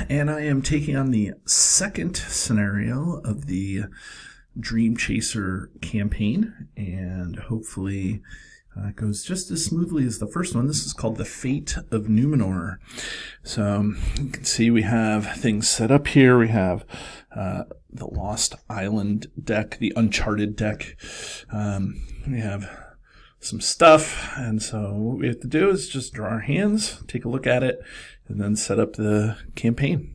and I am taking on the second scenario of the Dream Chaser campaign, and hopefully it goes just as smoothly as the first one. This is called the Fate of Numenor. So you can see we have things set up here. We have the Lost Island deck, the Uncharted deck. We have some stuff, and so what we have to do is just draw our hands, take a look at it, and then set up the campaign.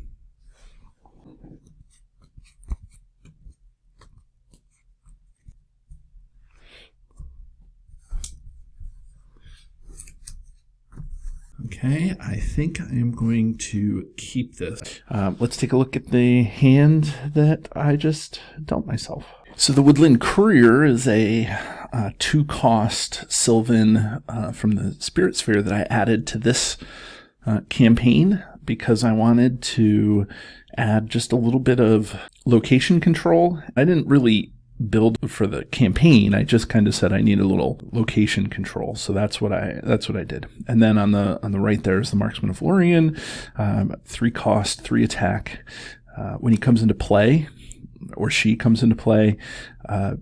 Okay, I think I am going to keep this. Let's take a look at the hand that I just dealt myself. So the Woodland Courier is a 2-cost Sylvan from the Spirit Sphere that I added to this campaign because I wanted to add just a little bit of location control. I didn't really build for the campaign. I just kind of said I need a little location control, so that's what I did. And then on the right there is the Marksman of Lorien, 3 cost, 3 attack. When he comes into play, or she comes into play,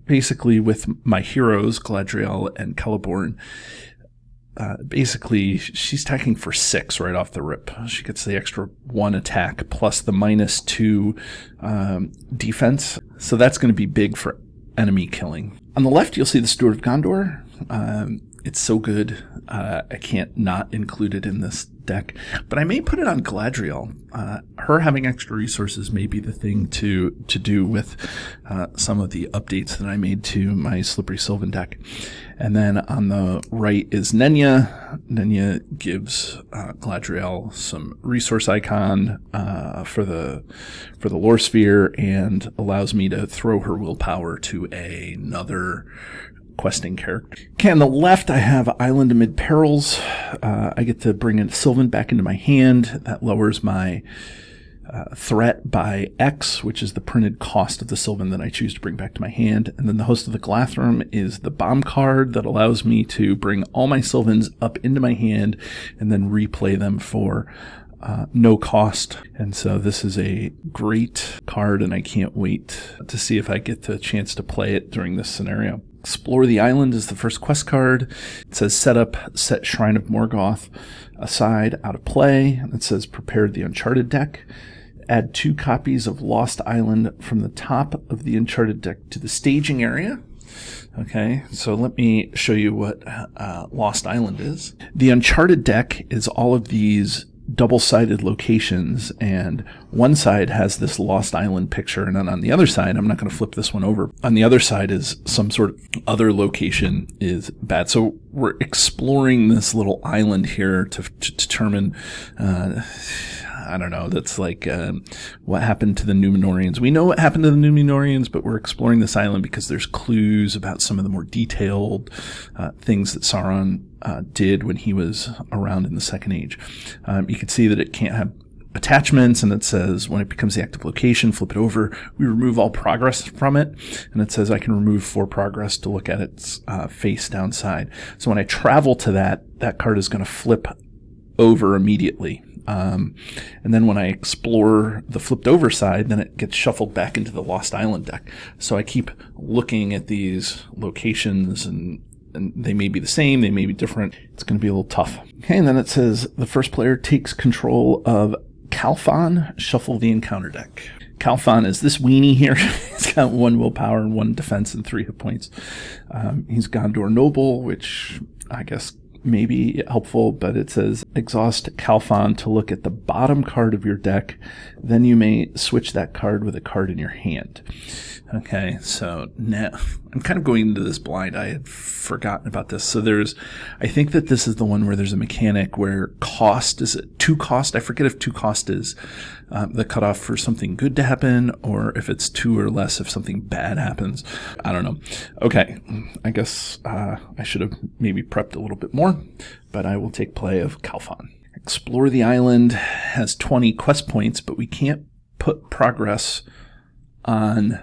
basically with my heroes Galadriel and Celeborn, basically she's attacking for 6 right off the rip. She gets the extra 1 attack plus the -2 defense, so that's going to be big for enemy killing. On the left you'll see the Steward of Gondor. It's so good, I can't not include it in this deck, but I may put it on Galadriel. Her having extra resources may be the thing to do with some of the updates that I made to my Slippery Sylvan deck. And then on the right is Nenya. Nenya gives Galadriel some resource icon for the lore sphere and allows me to throw her willpower to another questing character. Okay, on the left I have Island Amid Perils. I get to bring a Sylvan back into my hand. That lowers my threat by X, which is the printed cost of the Sylvan that I choose to bring back to my hand. And then the Host of the Glathrum is the bomb card that allows me to bring all my Sylvans up into my hand and then replay them for no cost. And so this is a great card, and I can't wait to see if I get the chance to play it during this scenario. Explore the Island is the first quest card. It says set Shrine of Morgoth aside, out of play. It says prepare the Uncharted deck. Add 2 copies of Lost Island from the top of the Uncharted deck to the staging area. Okay, so let me show you what Lost Island is. The Uncharted deck is all of these double-sided locations, and one side has this Lost Island picture, and then on the other side, I'm not going to flip this one over, on the other side is some sort of other location is bad. So we're exploring this little island here to determine I don't know, that's like what happened to the Numenorians. We know what happened to the Numenorians, but we're exploring this island because there's clues about some of the more detailed things that Sauron did when he was around in the Second Age. You can see that it can't have attachments, and it says when it becomes the active location, flip it over. We remove all progress from it, and it says I can remove 4 progress to look at its face downside. So when I travel to that card is going to flip over immediately. And then when I explore the flipped over side, then it gets shuffled back into the Lost Island deck. So I keep looking at these locations, and they may be the same, they may be different. It's going to be a little tough. Okay, and then it says the first player takes control of Calphon, shuffle the encounter deck. Calphon is this weenie here. He's got 1 willpower and 1 defense and 3 hit points. He's Gondor Noble, which I guess may be helpful, but it says exhaust Calphon to look at the bottom card of your deck. Then you may switch that card with a card in your hand. Okay, so now I'm kind of going into this blind. I had forgotten about this. So I think that this is the one where there's a mechanic where cost, is it 2 cost? I forget if 2 cost is the cutoff for something good to happen, or if it's 2 or less if something bad happens. I don't know. Okay, I guess I should have maybe prepped a little bit more, but I will take play of Calphon. Explore the Island has 20 quest points, but we can't put progress on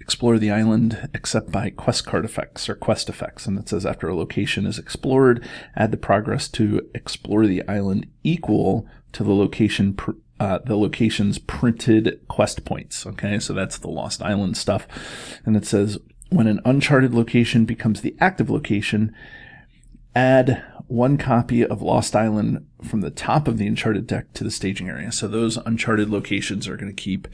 Explore the Island except by quest card effects or quest effects. And it says after a location is explored, add the progress to Explore the Island equal to the location the location's printed quest points. Okay, so that's the Lost Island stuff. And it says, when an uncharted location becomes the active location, add 1 copy of Lost Island from the top of the Uncharted deck to the staging area. So those Uncharted locations are going to keep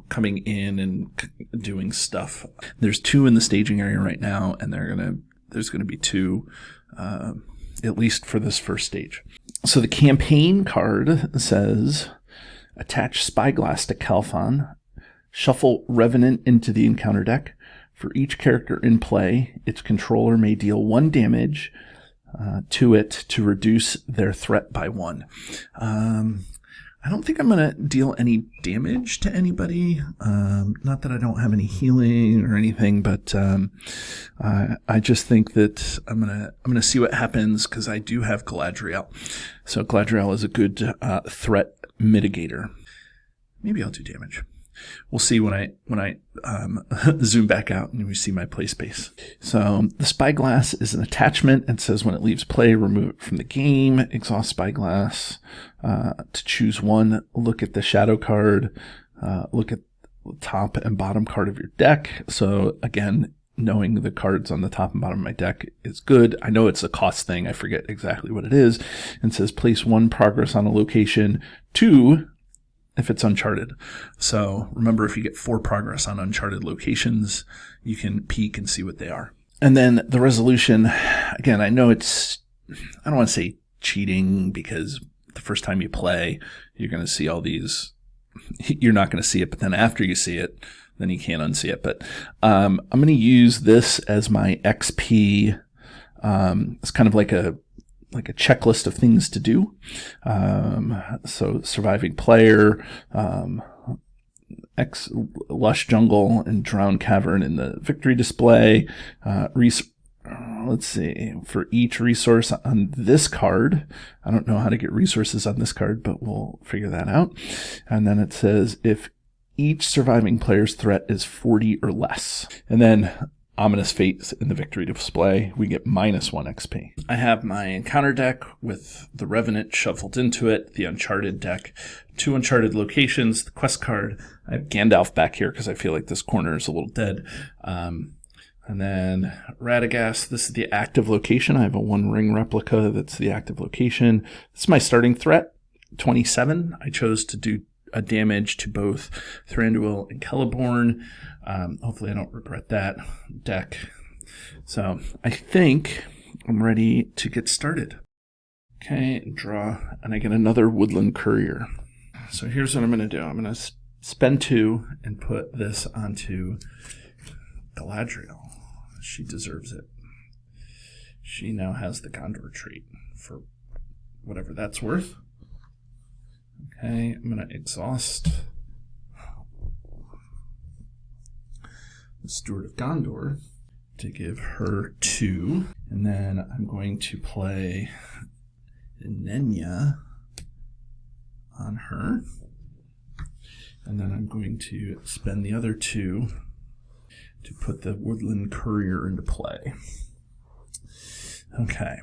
coming in and doing stuff. There's 2 in the staging area right now, and there's going to be 2 at least for this first stage. So the campaign card says, attach Spyglass to Calphon, shuffle Revenant into the encounter deck. For each character in play, its controller may deal 1 damage to it to reduce their threat by 1. I don't think I'm going to deal any damage to anybody. Not that I don't have any healing or anything, but I just think that I'm gonna see what happens, because I do have Galadriel. So Galadriel is a good threat mitigator. Maybe I'll do damage. We'll see when I zoom back out and we see my play space. So the Spyglass is an attachment. It says when it leaves play, remove it from the game. Exhaust Spyglass to choose 1. Look at the shadow card. Look at the top and bottom card of your deck. So again, knowing the cards on the top and bottom of my deck is good. I know it's a cost thing. I forget exactly what it is. And it says place 1 progress on a location, 2 if it's Uncharted. So remember, if you get 4 progress on Uncharted locations, you can peek and see what they are. And then the resolution, again, I know I don't want to say cheating, because the first time you play, you're going to see all these, you're not going to see it, but then after you see it, then you can't unsee it. But I'm going to use this as my XP. It's kind of like a checklist of things to do. So surviving player, Lush Jungle and Drowned Cavern in the victory display. Let's see, for each resource on this card. I don't know how to get resources on this card, but we'll figure that out. And then it says if each surviving player's threat is 40 or less. And then Ominous Fate in the victory display, we get -1 XP. I have my encounter deck with the Revenant shuffled into it, the Uncharted deck, 2 Uncharted locations, the quest card. I have Gandalf back here because I feel like this corner is a little dead. And then Radagast, this is the active location. I have a 1 ring replica that's the active location. This is my starting threat, 27. I chose to do a damage to both Thranduil and Celeborn. Hopefully I don't regret that deck. So I think I'm ready to get started. Okay, draw, and I get another Woodland Courier. So here's what I'm going to do. I'm going to spend 2 and put this onto Galadriel. She deserves it. She now has the Gondor trait for whatever that's worth. Okay, I'm going to exhaust the Steward of Gondor to give her 2. And then I'm going to play Nenya on her. And then I'm going to spend the other 2 to put the Woodland Courier into play. Okay.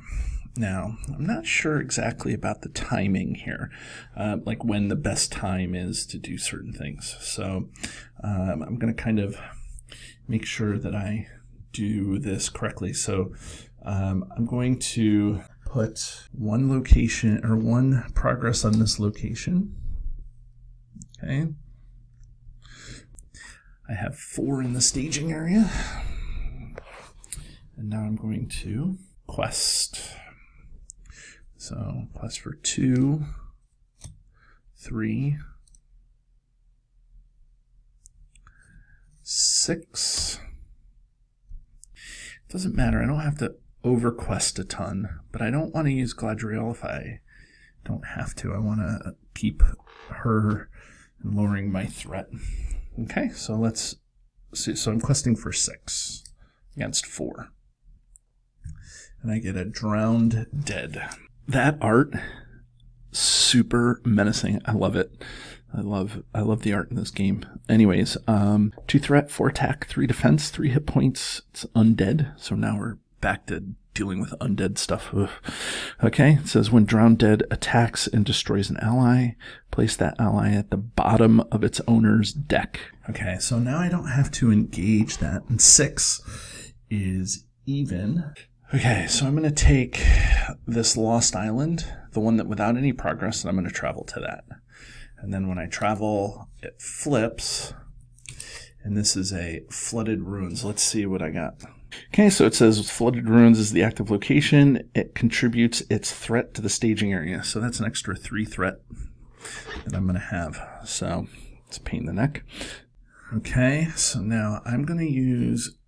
Now, I'm not sure exactly about the timing here, like when the best time is to do certain things. So I'm going to kind of make sure that I do this correctly. So I'm going to put 1 location or 1 progress on this location. Okay. I have 4 in the staging area. And now I'm going to quest. So quest for 2, 3, 6. Doesn't matter. I don't have to overquest a ton, but I don't want to use Galadriel if I don't have to. I want to keep her and lowering my threat. Okay, so let's see. So I'm questing for 6 against 4. And I get a Drowned Dead. That art, super menacing. I love it. I love the art in this game. Anyways, 2 threat, 4 attack, 3 defense, 3 hit points. It's undead. So now we're back to dealing with undead stuff. Ugh. Okay, it says when Drowned Dead attacks and destroys an ally, place that ally at the bottom of its owner's deck. Okay, so now I don't have to engage that, and 6 is even. Okay, so I'm going to take this Lost Island, the one that without any progress, and I'm going to travel to that. And then when I travel, it flips, and this is a Flooded Ruins. Let's see what I got. Okay, so it says Flooded Ruins is the active location. It contributes its threat to the staging area. So that's an extra 3 threat that I'm going to have. So it's a pain in the neck. Okay, so now I'm going to use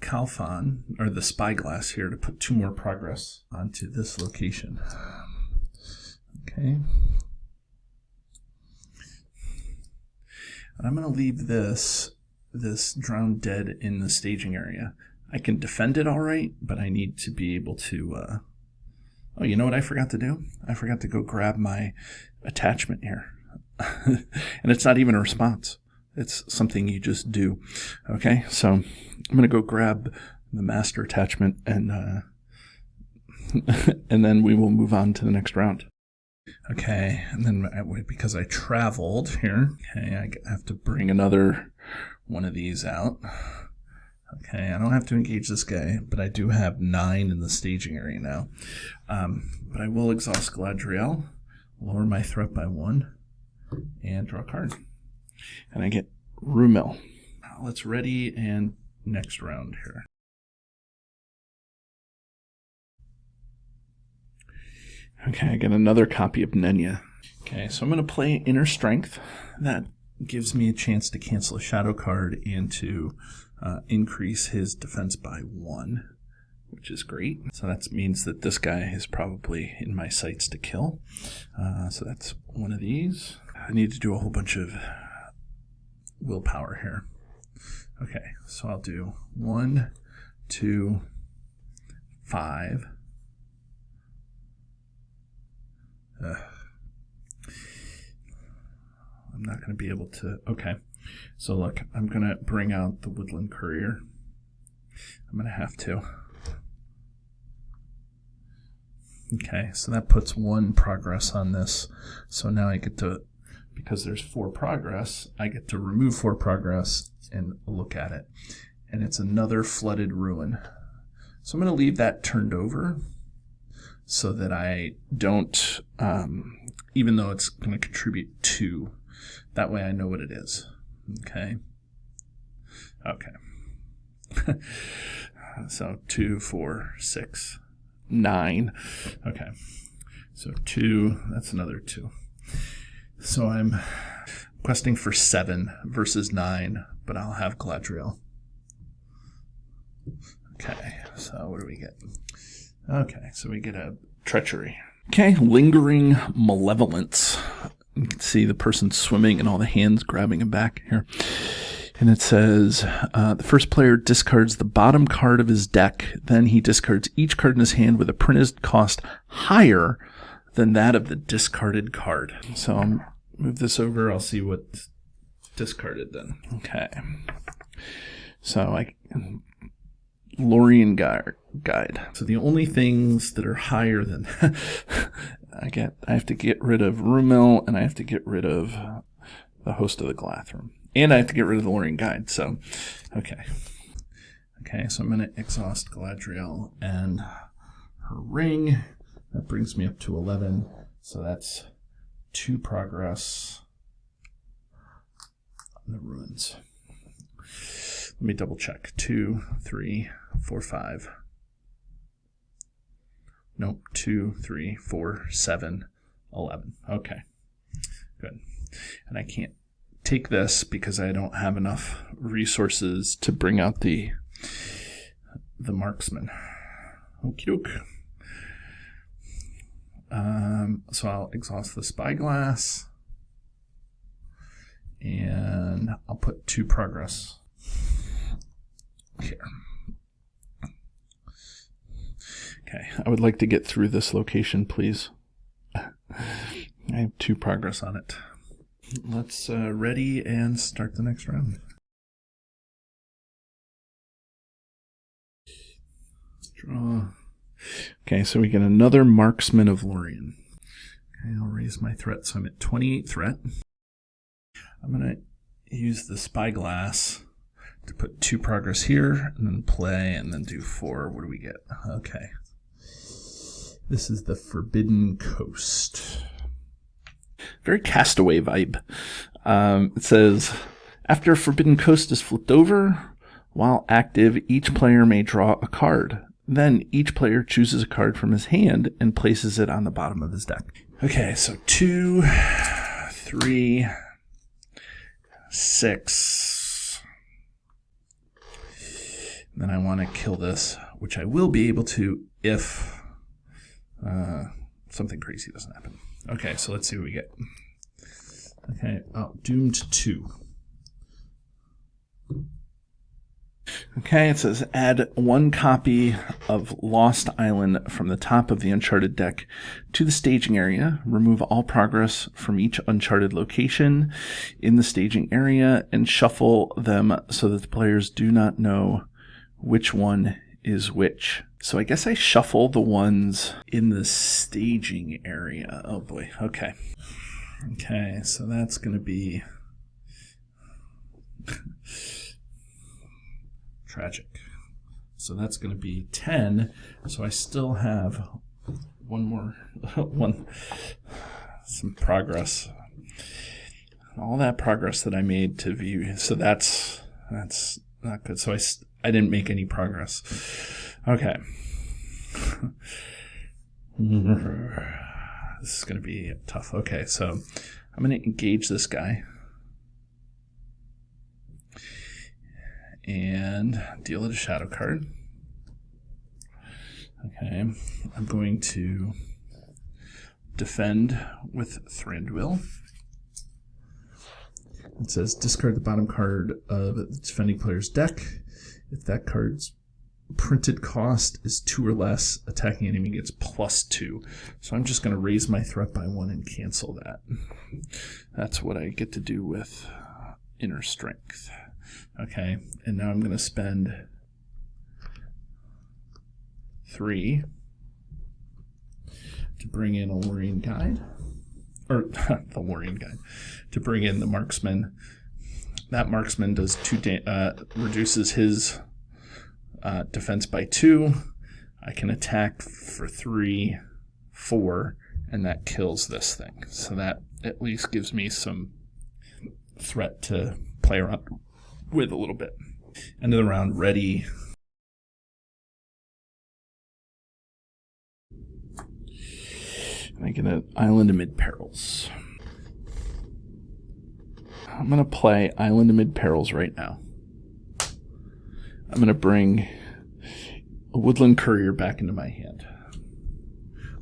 Calphon, or the Spyglass here, to put 2 more progress onto this location. Okay. And I'm going to leave this Drowned Dead in the staging area. I can defend it all right, but I need to be able to... Oh, you know what I forgot to do? I forgot to go grab my attachment here. And it's not even a response. It's something you just do. Okay, so I'm going to go grab the master attachment, and and then we will move on to the next round. Okay, and then because I traveled here, okay, I have to bring another one of these out. Okay, I don't have to engage this guy, but I do have 9 in the staging area now. But I will exhaust Galadriel, lower my threat by 1, and draw a card. And I get Rumil. Let's ready and next round here. Okay, I get another copy of Nenya. Okay, so I'm going to play Inner Strength. That gives me a chance to cancel a shadow card and to increase his defense by 1, which is great. So that means that this guy is probably in my sights to kill. So that's one of these. I need to do a whole bunch of willpower here. Okay, so I'll do 1, 2, 5. I'm not going to be able to... Okay, so look, I'm going to bring out the Woodland Courier. I'm going to have to. Okay, so that puts 1 progress on this. So now I get to, because there's 4 progress, I get to remove 4 progress and look at it. And it's another Flooded Ruin. So I'm going to leave that turned over so that I don't, even though it's going to contribute 2, that way I know what it is. Okay. Okay. So 2, 4, 6, 9. Okay. So 2, that's another 2. So I'm questing for 7 versus 9, but I'll have Galadriel. Okay, so what do we get? Okay, so we get a Treachery. Okay, Lingering Malevolence. You can see the person swimming and all the hands grabbing him back here. And it says, the first player discards the bottom card of his deck. Then he discards each card in his hand with a printed cost higher than that of the discarded card. So I'll move this over. I'll see what's discarded then. Okay. So Lorien Guide. So the only things that are higher than I have to get rid of Rumil, and I have to get rid of the Host of the Glathrim. And I have to get rid of the Lorien Guide. So, okay. Okay, so I'm going to exhaust Galadriel and her ring. That brings me up to 11. So that's 2 progress on the ruins. Let me double check. 2, 3, 4, 5. Nope. 2, 3, 4, 7, 11. Okay. Good. And I can't take this because I don't have enough resources to bring out the marksman. Okie doke. So I'll exhaust the Spyglass. And I'll put 2 progress here. Okay, I would like to get through this location, please. I have 2 progress on it. Let's ready and start the next round. Draw. Okay, so we get another Marksman of Lorien. Okay, I'll raise my threat, so I'm at 28 threat. I'm going to use the Spyglass to put 2 progress here, and then play, and then do 4. What do we get? Okay. This is the Forbidden Coast. Very Castaway vibe. It says, after Forbidden Coast is flipped over, while active, each player may draw a card. Then each player chooses a card from his hand and places it on the bottom of his deck. Okay, so 2, 3, 6. Then I want to kill this, which I will be able to if something crazy doesn't happen. Okay, so let's see what we get. Okay, doomed 2. Okay, it says add 1 copy of Lost Island from the top of the Uncharted deck to the staging area. Remove all progress from each Uncharted location in the staging area and shuffle them so that the players do not know which one is which. So I guess I shuffle the ones in the staging area. Oh boy, okay. Okay, so that's going to be tragic. So that's going to be 10. So I still have one more, some progress. All that progress that I made to view. So that's not good. So I didn't make any progress. Okay. This is going to be tough. Okay, so I'm going to engage this guy and deal it a shadow card. Okay, I'm going to defend with Thranduil. It says discard the bottom card of the defending player's deck. If that card's printed cost is 2 or less, attacking enemy gets +2. So I'm just going to raise my threat by 1 and cancel that. That's what I get to do with Inner Strength. Okay, and now I'm going to spend 3 to bring in a Lorien Guide. Or, the Lorien Guide. To bring in the Marksman. That Marksman does reduces his defense by 2. I can attack for 3, 4, and that kills this thing. So that at least gives me some threat to play around with a little bit. End of the round, ready. I get an Island Amid Perils. I'm going to play Island Amid Perils right now. I'm going to bring a Woodland Courier back into my hand.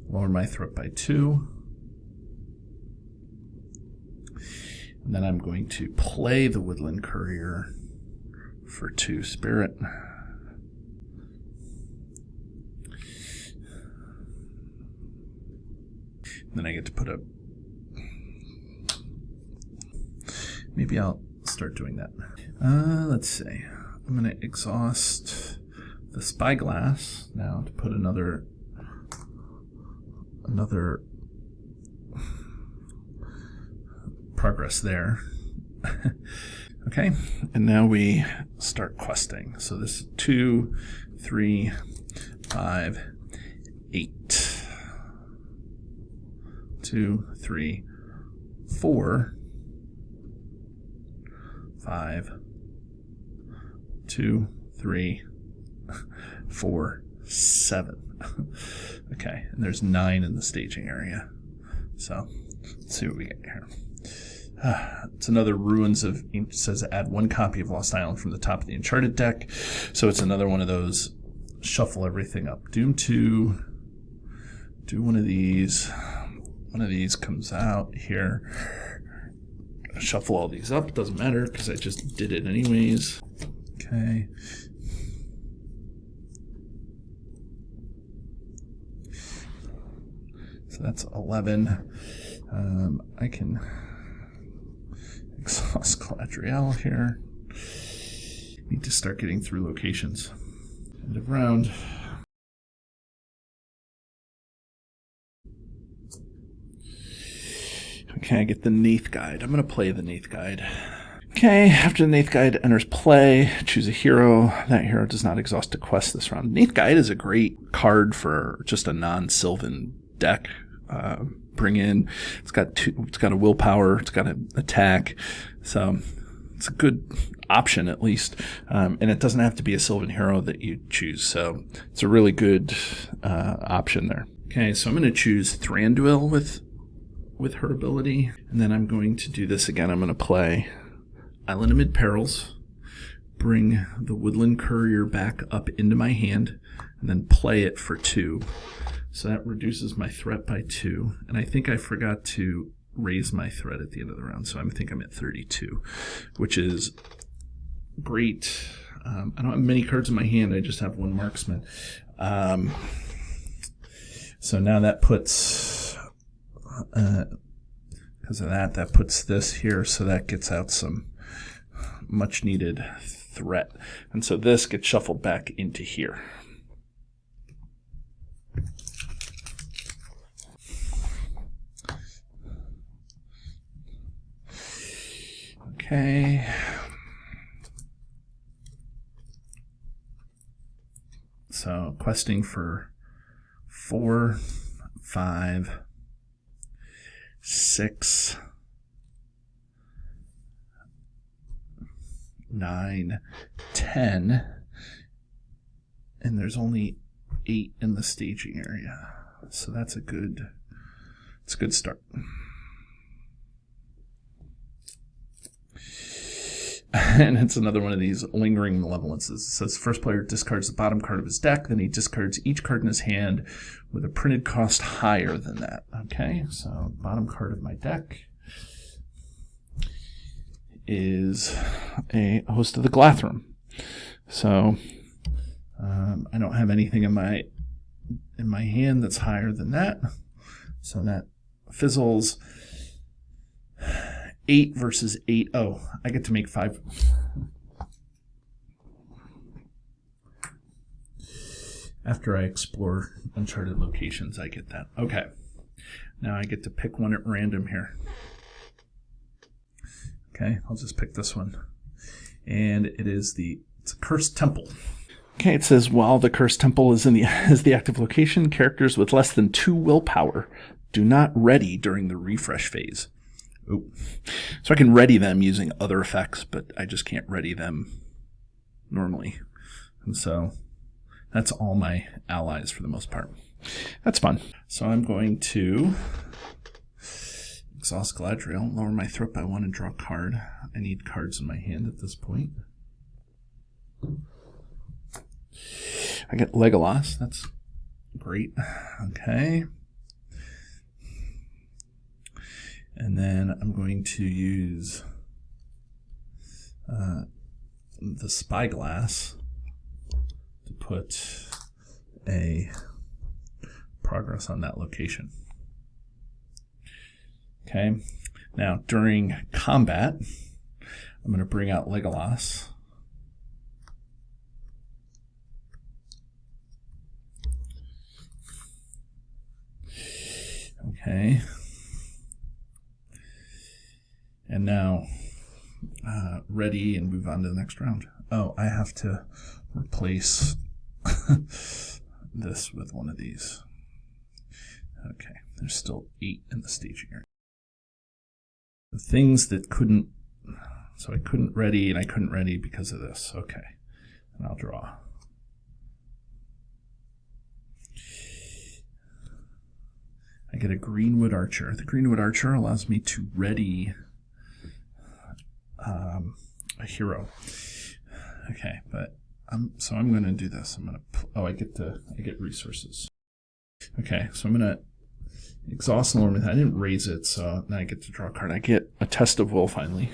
Lower my threat by 2. And then I'm going to play the Woodland Courier for 2 spirit. And then I get to put a... Maybe I'll start doing that. Let's see. I'm going to exhaust the Spyglass now to put another progress there. Okay, and now we start questing. So this is 2, 3, 5, 8. 2, 3, 4, 5, 2, 3, 4, 7. Okay, and there's 9 in the staging area. So let's see what we get here. It's another Ruins of... It says add 1 copy of Lost Island from the top of the Uncharted deck. So it's another one of those shuffle everything up. Doom 2. Do one of these. One of these comes out here. Shuffle all these up. Doesn't matter because I just did it anyways. Okay. So that's 11. I can exhaust Galadriel here. Need to start getting through locations. End of round. Okay, I get the Neath Guide. I'm going to play the Neath Guide. Okay, after the Neath Guide enters play, choose a hero. That hero does not exhaust a quest this round. Neath Guide is a great card for just a non-Sylvan deck. Bring in. It's got a willpower. It's got an attack. So it's a good option at least. And it doesn't have to be a Sylvan hero that you choose. So it's a really good option there. Okay, so I'm going to choose Thranduil with her ability. And then I'm going to do this again. I'm going to play Island Amid Perils, bring the Woodland Courier back up into my hand, and then play it for 2. So that reduces my threat by 2. And I think I forgot to raise my threat at the end of the round, so I think I'm at 32, which is great. I don't have many cards in my hand, I just have 1 marksman. So now that puts, because of that puts this here, so that gets out some much needed threat. And so this gets shuffled back into here. Okay. So questing for 4, 5, 6, 9, 10, and there's only 8 in the staging area. So it's a good start. And it's another one of these lingering malevolences. It says first player discards the bottom card of his deck, then he discards each card in his hand with a printed cost higher than that. Okay, so bottom card of my deck is a Host of the Glathrum. So I don't have anything in my hand that's higher than that. So that fizzles. 8 versus 8. Oh, I get to make 5. After I explore uncharted locations, I get that. Okay. Now I get to pick one at random here. Okay, I'll just pick this one. And it's a Cursed Temple. Okay, it says while the Cursed Temple is the active location, characters with less than 2 willpower do not ready during the refresh phase. Oh. So I can ready them using other effects, but I just can't ready them normally. And so that's all my allies for the most part. That's fun. So I'm going to exhaust Galadriel, lower my threat by 1 and draw a card. I need cards in my hand at this point. I get Legolas. That's great. Okay. And then I'm going to use the Spyglass to put a progress on that location. Okay. Now, during combat, I'm going to bring out Legolas. Okay. And now, ready and move on to the next round. Oh, I have to replace this with one of these. Okay, there's still 8 in the staging area. The things that couldn't, so I couldn't ready and I couldn't ready because of this. Okay, and I'll draw. I get a Greenwood Archer. The Greenwood Archer allows me to ready a hero. Okay, but I'm going to do this. I'm going to I get resources. Okay, so I'm going to exhaust and lower. I didn't raise it, so now I get to draw a card. I get a Test of Will finally.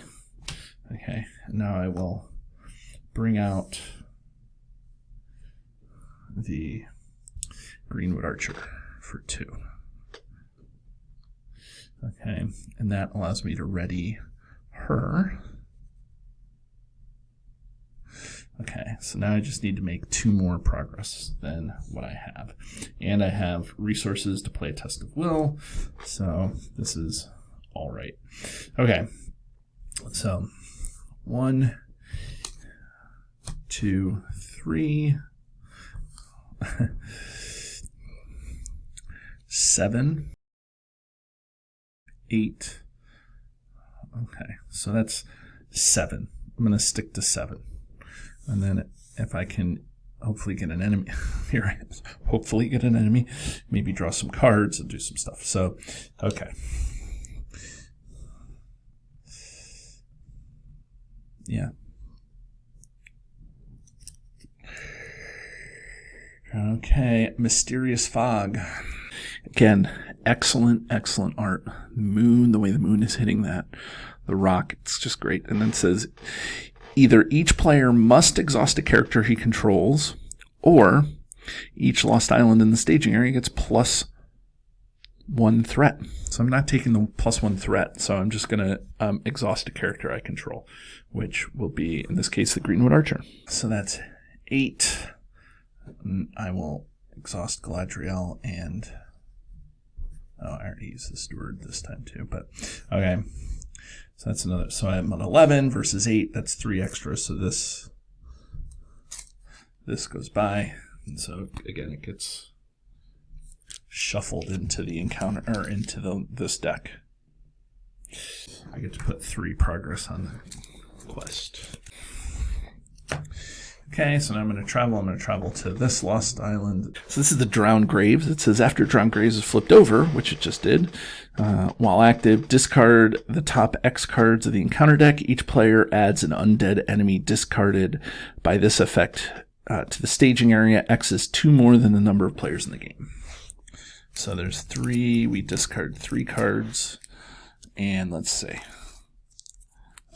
Okay, and now I will bring out the Greenwood Archer for 2. Okay, and that allows me to ready her. Okay, so now I just need to make 2 more progress than what I have. And I have resources to play a Test of Will, so this is all right. Okay. So 1, 2, 3, 7, 8. Okay, so that's 7. I'm going to stick to 7. And then if I can hopefully get an enemy, here I am, hopefully get an enemy, maybe draw some cards and do some stuff. So, okay. Yeah. Okay, Mysterious Fog. Again, excellent art. Moon, the way the moon is hitting that, the rock, it's just great. And then it says, either each player must exhaust a character he controls, or each lost island in the staging area gets +1 threat. So I'm not taking the +1 threat, so I'm just going to exhaust a character I control, which will be, in this case, the Greenwood Archer. So that's 8. I will exhaust Galadriel and... Oh, I already used the Steward this time too, but okay. So that's another. So I'm on 11 versus 8. That's 3 extra. So this goes by, and so again it gets shuffled into the encounter or into this deck. I get to put 3 progress on the quest. Okay, so now I'm going to travel. I'm going to travel to this lost island. So this is the Drowned Graves. It says after Drowned Graves is flipped over, which it just did, while active, discard the top X cards of the encounter deck. Each player adds an undead enemy discarded by this effect to the staging area. X is 2 more than the number of players in the game. So there's 3. We discard 3 cards. And let's see.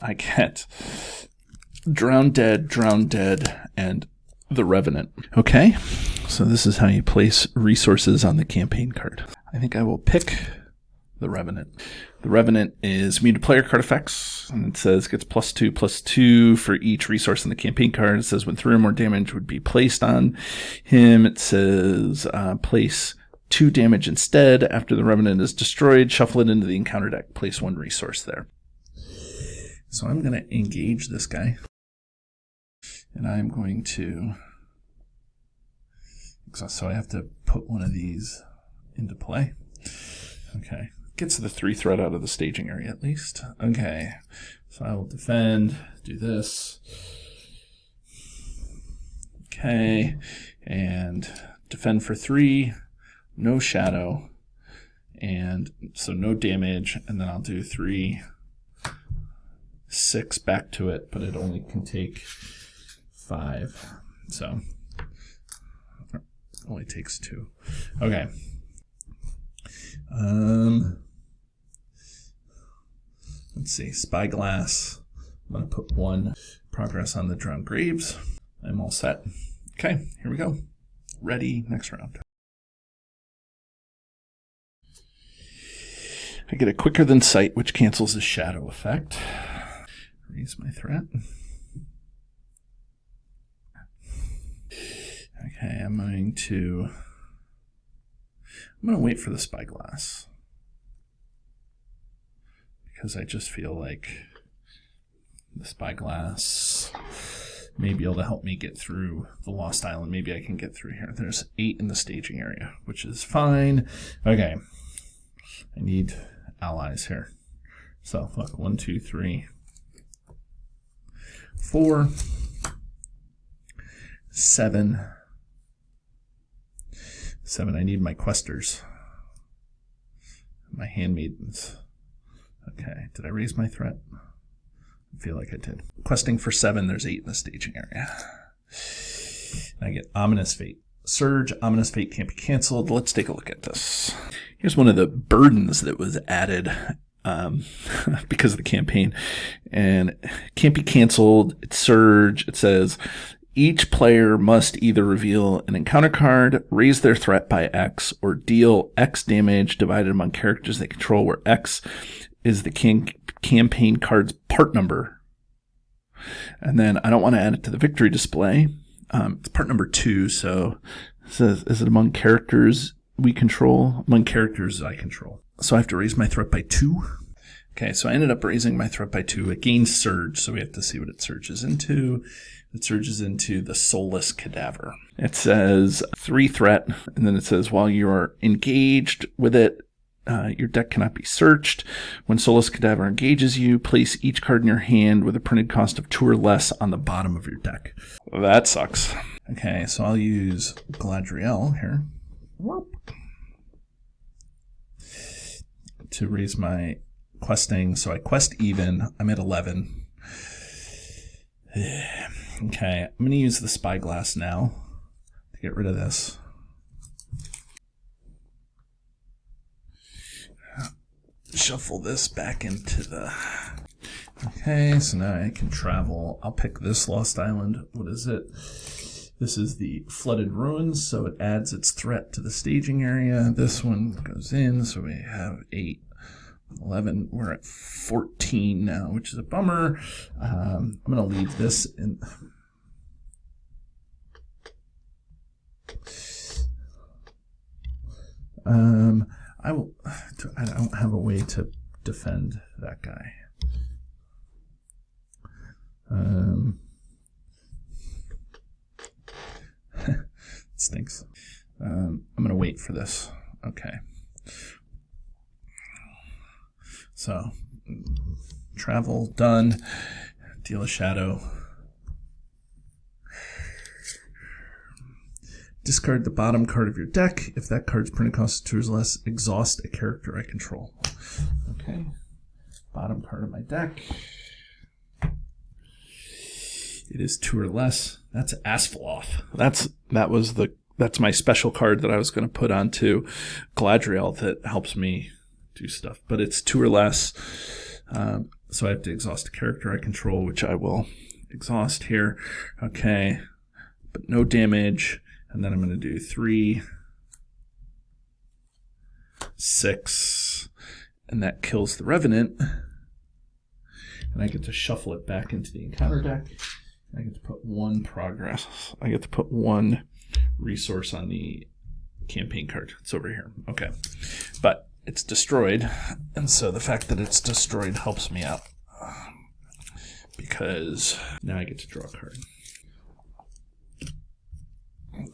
I get... Drowned Dead, and the Revenant. Okay, so this is how you place resources on the campaign card. I think I will pick the Revenant. The Revenant is immune to player card effects, and it says gets +2/+2 for each resource on the campaign card. It says when 3 or more damage would be placed on him, it says place 2 damage instead. After the Revenant is destroyed, shuffle it into the encounter deck. Place 1 resource there. So I'm going to engage this guy. And I'm going to... So I have to put one of these into play. Okay. Gets the 3 threat out of the staging area at least. Okay. So I will defend, do this. Okay. And defend for 3. No shadow. And so no damage. And then I'll do 3... 6 back to it, but it only can take 5. So it only takes 2. Okay. Let's see. Spyglass. I'm going to put 1 progress on the Drowned Graves. I'm all set. Okay, here we go. Ready, next round. I get a quicker than sight, which cancels the shadow effect. Raise my threat. Okay, I'm going to wait for the Spyglass. Because I just feel like the Spyglass may be able to help me get through the Lost Island. Maybe I can get through here. There's 8 in the staging area, which is fine. Okay. I need allies here. So, look, 1, 2, 3, 4, 7. 7, I need my questers. My handmaidens. Okay, did I raise my threat? I feel like I did. Questing for 7, there's 8 in the staging area. And I get Ominous Fate. Surge, Ominous Fate can't be canceled. Let's take a look at this. Here's one of the burdens that was added because of the campaign. And can't be canceled. It's Surge. It says each player must either reveal an encounter card, raise their threat by X, or deal X damage divided among characters they control, where X is the campaign card's part number. And then I don't want to add it to the victory display. It's part number 2, so it says, is it among characters we control? Among characters I control. So I have to raise my threat by 2. Okay, so I ended up raising my threat by 2. It gains surge, so we have to see what it surges into. It surges into the Soulless Cadaver. It says 3 threat, and then it says while you are engaged with it, your deck cannot be searched. When Soulless Cadaver engages you, place each card in your hand with a printed cost of 2 or less on the bottom of your deck. That sucks. Okay, so I'll use Galadriel here to raise my questing. So I quest even. I'm at 11. Okay, I'm going to use the Spyglass now to get rid of this. Shuffle this back into the... Okay, so now I can travel. I'll pick this Lost Island. What is it? This is the Flooded Ruins, so it adds its threat to the staging area. This one goes in, so we have 8, 11. We're at 14 now, which is a bummer. I'm going to leave this in... I don't have a way to defend that guy. It stinks. I'm going to wait for this. Okay. So, travel, done. Deal a shadow. Discard the bottom card of your deck. If that card's printed cost 2 or less, exhaust a character I control. Okay. Bottom card of my deck. It is 2 or less. That's Asphaloth. That's my special card that I was going to put onto Galadriel that helps me do stuff. But it's 2 or less. So I have to exhaust a character I control, which I will exhaust here. Okay. But no damage. And then I'm going to do 3, 6, and that kills the Revenant. And I get to shuffle it back into the encounter deck. I get to put 1 progress. I get to put 1 resource on the campaign card. It's over here. Okay. But it's destroyed. And so the fact that it's destroyed helps me out. Because now I get to draw a card.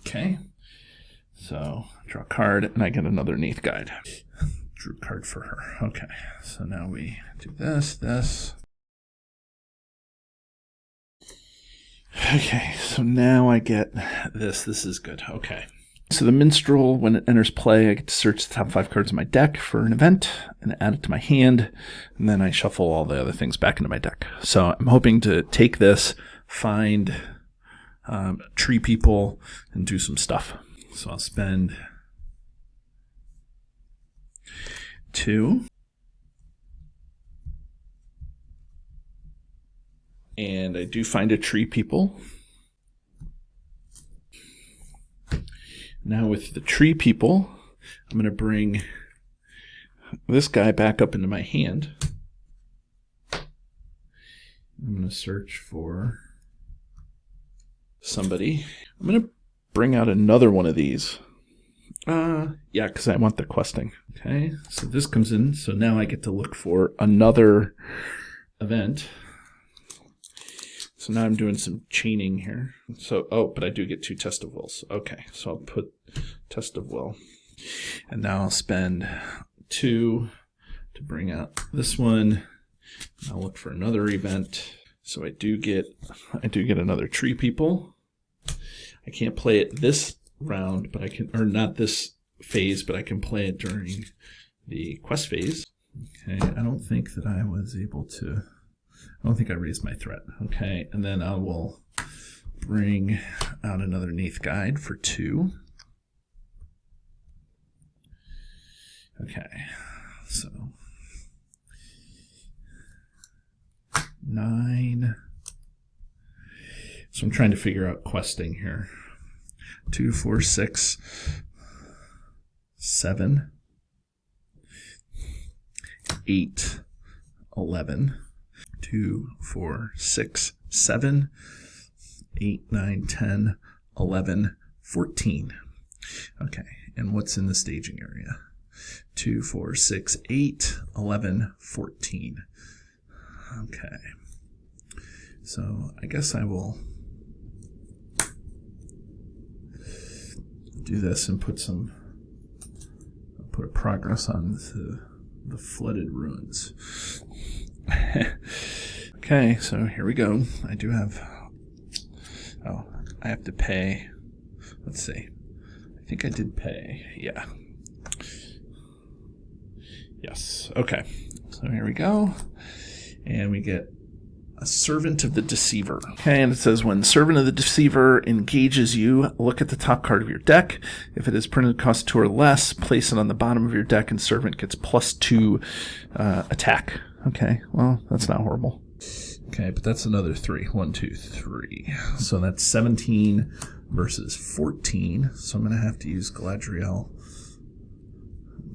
Okay, so draw a card, and I get another Neath Guide. Drew a card for her. Okay, so now we do this. Okay, so now I get this. This is good. Okay. So the Minstrel, when it enters play, I get to search the top 5 cards of my deck for an event and add it to my hand, and then I shuffle all the other things back into my deck. So I'm hoping to take this, find... tree people, and do some stuff. So I'll spend 2. And I do find a tree people. Now with the tree people, I'm going to bring this guy back up into my hand. I'm going to search for somebody. I'm going to bring out another one of these. Yeah, because I want the questing. Okay, so this comes in. So now I get to look for another event. So now I'm doing some chaining here. So, but I do get 2 Test of Wills. Okay, so I'll put Test of Will. And now I'll spend 2 to bring out this one. I'll look for another event. So I do get another tree people. I can't play it this round, but I can, or not this phase, but I can play it during the quest phase. Okay, I don't think that I was able to, I don't think I raised my threat. Okay, and then I will bring out another Neath Guide for 2. Okay, so 9. So I'm trying to figure out questing here. 2, 4, 6, 7, 8, 11. 2, 4, 6, 7, 8, 9, 10, 11, 14. Okay, and what's in the staging area? 2, 4, 6, 8, 11, 14. Okay. So I guess I will do this and put a progress on the flooded ruins. Okay, so here we go. I do have... Oh, I have to pay. Let's see. I think I did pay. Yeah. Yes. Okay. So here we go. And we get a Servant of the Deceiver. Okay, and it says when Servant of the Deceiver engages you, look at the top card of your deck. If it is printed cost 2 or less, place it on the bottom of your deck and Servant gets +2 attack. Okay, well, that's not horrible. Okay, but that's another 3. 1, 2, 3. So that's 17 versus 14. So I'm going to have to use Galadriel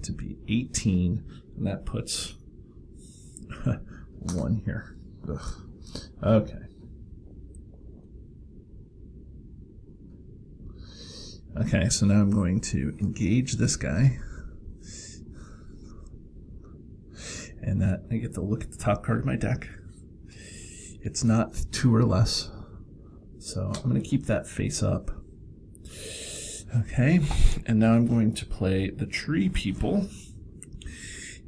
to be 18. And that puts 1 here. Ugh. Okay. Okay, so now I'm going to engage this guy. And that I get to look at the top card of my deck. It's not 2 or less. So I'm going to keep that face up. Okay, and now I'm going to play the Tree People.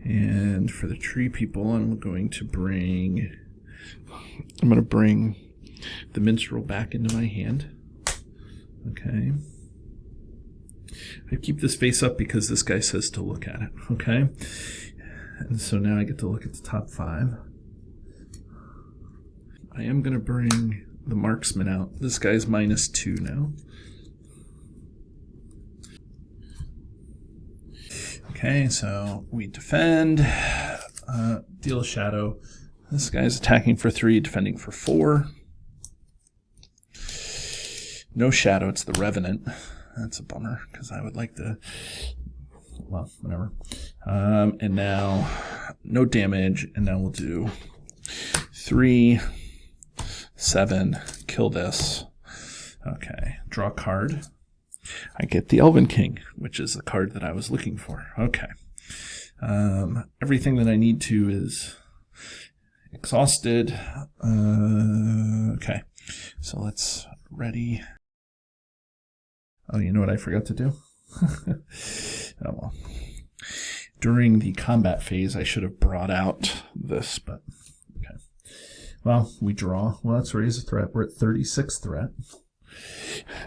And for the Tree People, I'm going to bring the Minstrel back into my hand. Okay. I keep this face up because this guy says to look at it. Okay. And so now I get to look at the top 5. I am going to bring the Marksman out. This guy's -2 now. Okay, so we defend, deal a shadow. This guy's attacking for 3, defending for 4. No shadow, it's the Revenant. That's a bummer, because I would like to... Well, whatever. And now, no damage, and now we'll do 3, 7, kill this. Okay, draw a card. I get the Elven King, which is the card that I was looking for. Okay. Everything that I need to is exhausted. Okay. So let's ready. Oh, you know what I forgot to do? Oh, well. During the combat phase, I should have brought out this, but okay. Well, we draw. Well, let's raise a threat. We're at 36 threat.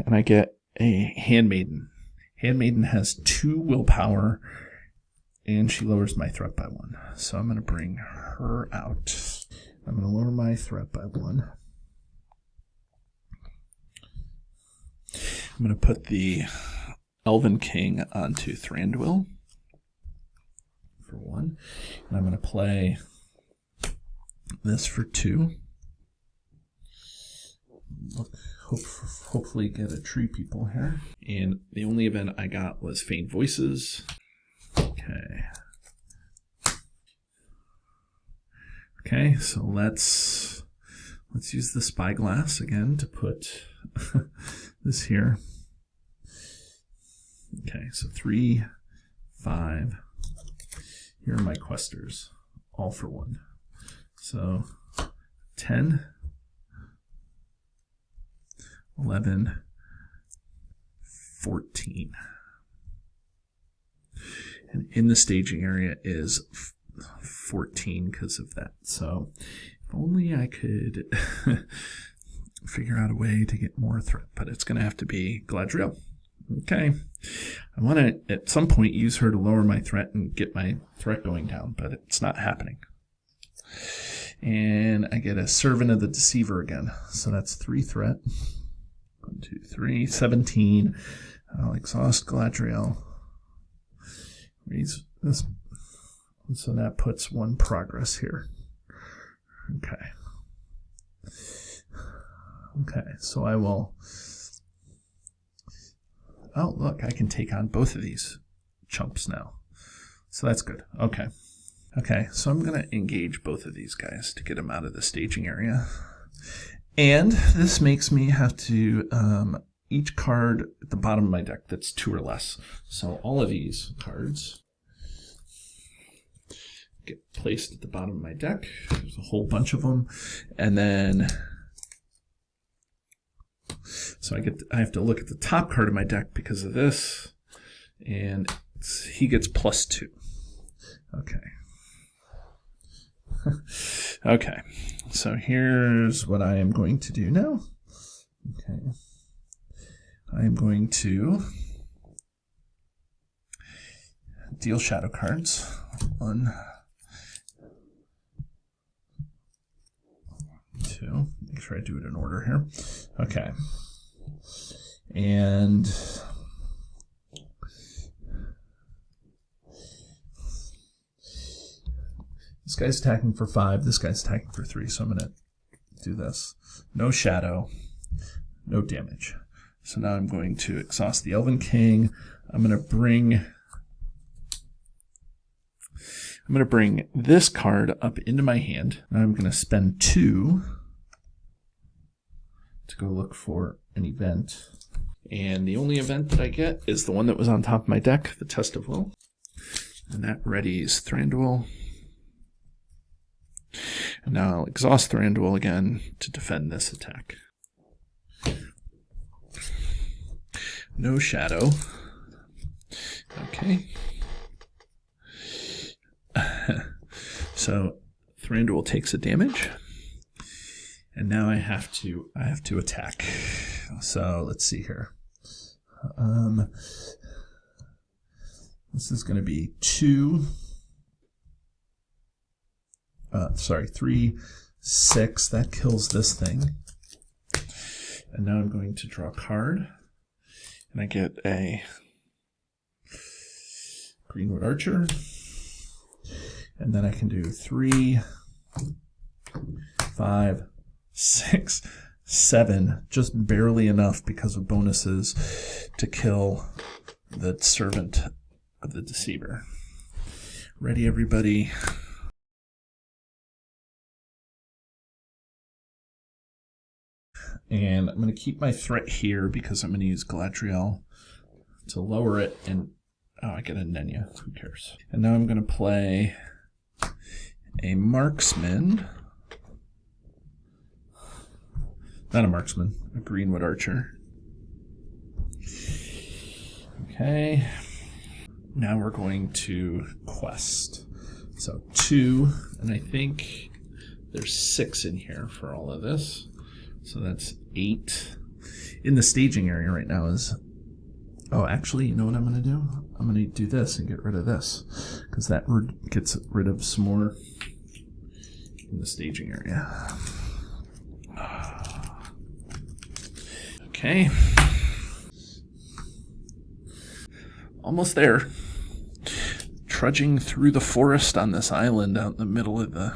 And I get a Handmaiden. Handmaiden has 2 willpower, and she lowers my threat by 1. So I'm going to bring her out. I'm going to lower my threat by 1. I'm going to put the Elven King onto Thranduil for 1. And I'm going to play this for 2. Hopefully get a Tree People here. And the only event I got was Faint Voices. Okay. Okay, so let's use the Spyglass again to put this here. Okay, so 3, 5. Here are my questers, all for 1. So 10, 11, 14. And in the staging area is 14 because of that. So if only I could figure out a way to get more threat, but it's going to have to be Galadriel. Okay. I want to, at some point, use her to lower my threat and get my threat going down, but it's not happening. And I get a Servant of the Deceiver again. So that's 3 threat. 1, 2, 3, 17. I'll exhaust Galadriel. Raise this. So that puts 1 progress here. Okay. Okay, so I will... Oh, look, I can take on both of these chumps now. So that's good. Okay. Okay, so I'm going to engage both of these guys to get them out of the staging area. And this makes me have to each card at the bottom of my deck that's 2 or less. So all of these cards get placed at the bottom of my deck. There's a whole bunch of them. And then, so I have to look at the top card of my deck because of this. And he gets +2. Okay. Okay. So here's what I am going to do now. Okay. I am going to deal shadow cards. 1, 2. Make sure I do it in order here. Okay. And this guy's attacking for 5. This guy's attacking for 3. So I'm going to do this. No shadow. No damage. So now I'm going to exhaust the Elven King. I'm going to bring this card up into my hand. Now I'm going to spend 2 to go look for an event. And the only event that I get is the one that was on top of my deck, the Test of Will. And that readies Thranduil. And now I'll exhaust Thranduil again to defend this attack. No shadow. Okay. So Thranduil takes a damage. And now I have to attack. So let's see here. This is going to be 3, 6. That kills this thing. And now I'm going to draw a card. And I get a Greenwood Archer. And then I can do 3, 5, 6, 7. Just barely enough because of bonuses to kill the Servant of the Deceiver. Ready, everybody? And I'm going to keep my threat here because I'm going to use Galadriel to lower it. And oh, I get a Nenya. Who cares? And now I'm going to play a marksman. Not a marksman, a Greenwood Archer. Okay. Now we're going to quest. So 2, and I think there's 6 in here for all of this. So that's 8. In the staging area right now is... Oh, actually, you know what I'm going to do? I'm going to do this and get rid of this. Because that gets rid of some more in the staging area. Okay. Almost there. Trudging through the forest on this island out in the middle of the...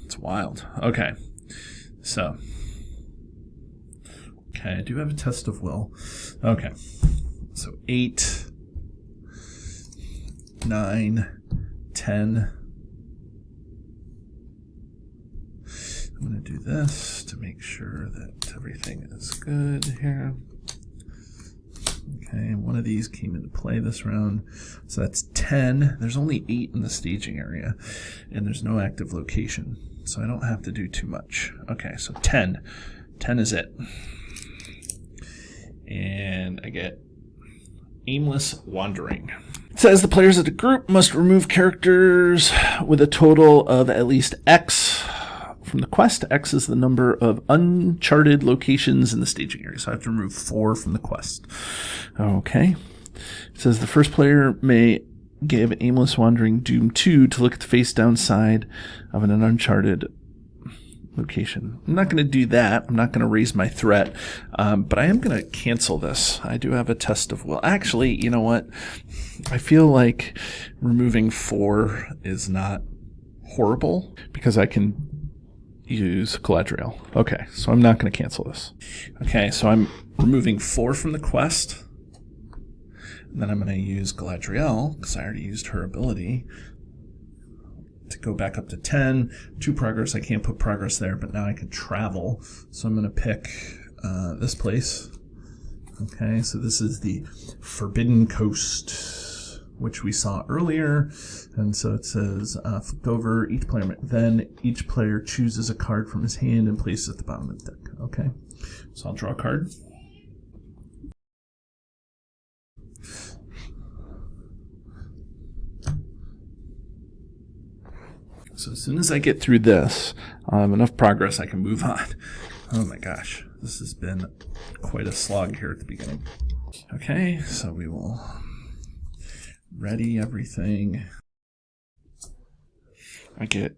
It's wild. Okay. So. Okay, I do have a Test of Will. Okay. So 8, 9, 10. I'm going to do this to make sure that everything is good here. Okay, one of these came into play this round. So that's 10. There's only 8 in the staging area, and there's no active location. So I don't have to do too much. Okay, so 10. 10 is it. And I get Aimless Wandering. It says the players of the group must remove characters with a total of at least X from the quest. X is the number of uncharted locations in the staging area. So I have to remove 4 from the quest. Okay. It says the first player may give Aimless Wandering Doom 2 to look at the face down side of an uncharted location. I'm not going to do that. I'm not going to raise my threat, but I am going to cancel this. I do have a Test of Will. Actually, you know what? I feel like removing 4 is not horrible because I can use Galadriel. Okay, so I'm not going to cancel this. Okay, so I'm removing 4 from the quest. And then I'm going to use Galadriel, because I already used her ability, to go back up to 10. 2 progress. I can't put progress there, but now I can travel. So I'm going to pick this place. Okay, so this is the Forbidden Coast. which we saw earlier. And so it says, flipped over, then each player chooses a card from his hand and places it at the bottom of the deck. Okay, so I'll draw a card. So as soon as I get through this, I'll have enough progress I can move on. Oh my gosh, this has been quite a slog here at the beginning. Okay, so we will ready everything. I get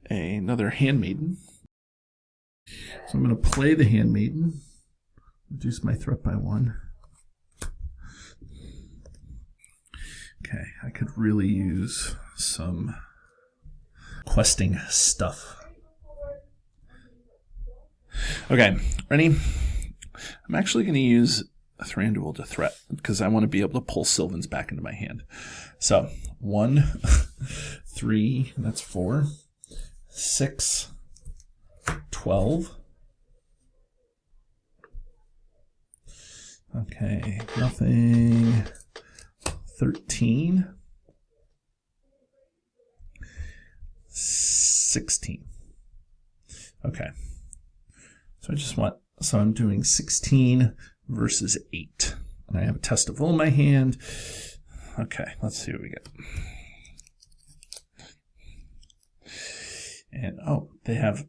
another Handmaiden. So I'm going to play the Handmaiden, reduce my threat by 1. Okay, I could really use some questing stuff. Okay, ready? I'm actually going to use a Thranduil to threat because I want to be able to pull Sylvans back into my hand. So 1, 3, that's 4, 6, 12. Okay, nothing. 13. 16. Okay. So I'm doing 16 versus 8. And I have a Test of Will in my hand. Okay, let's see what we get. And, oh, they have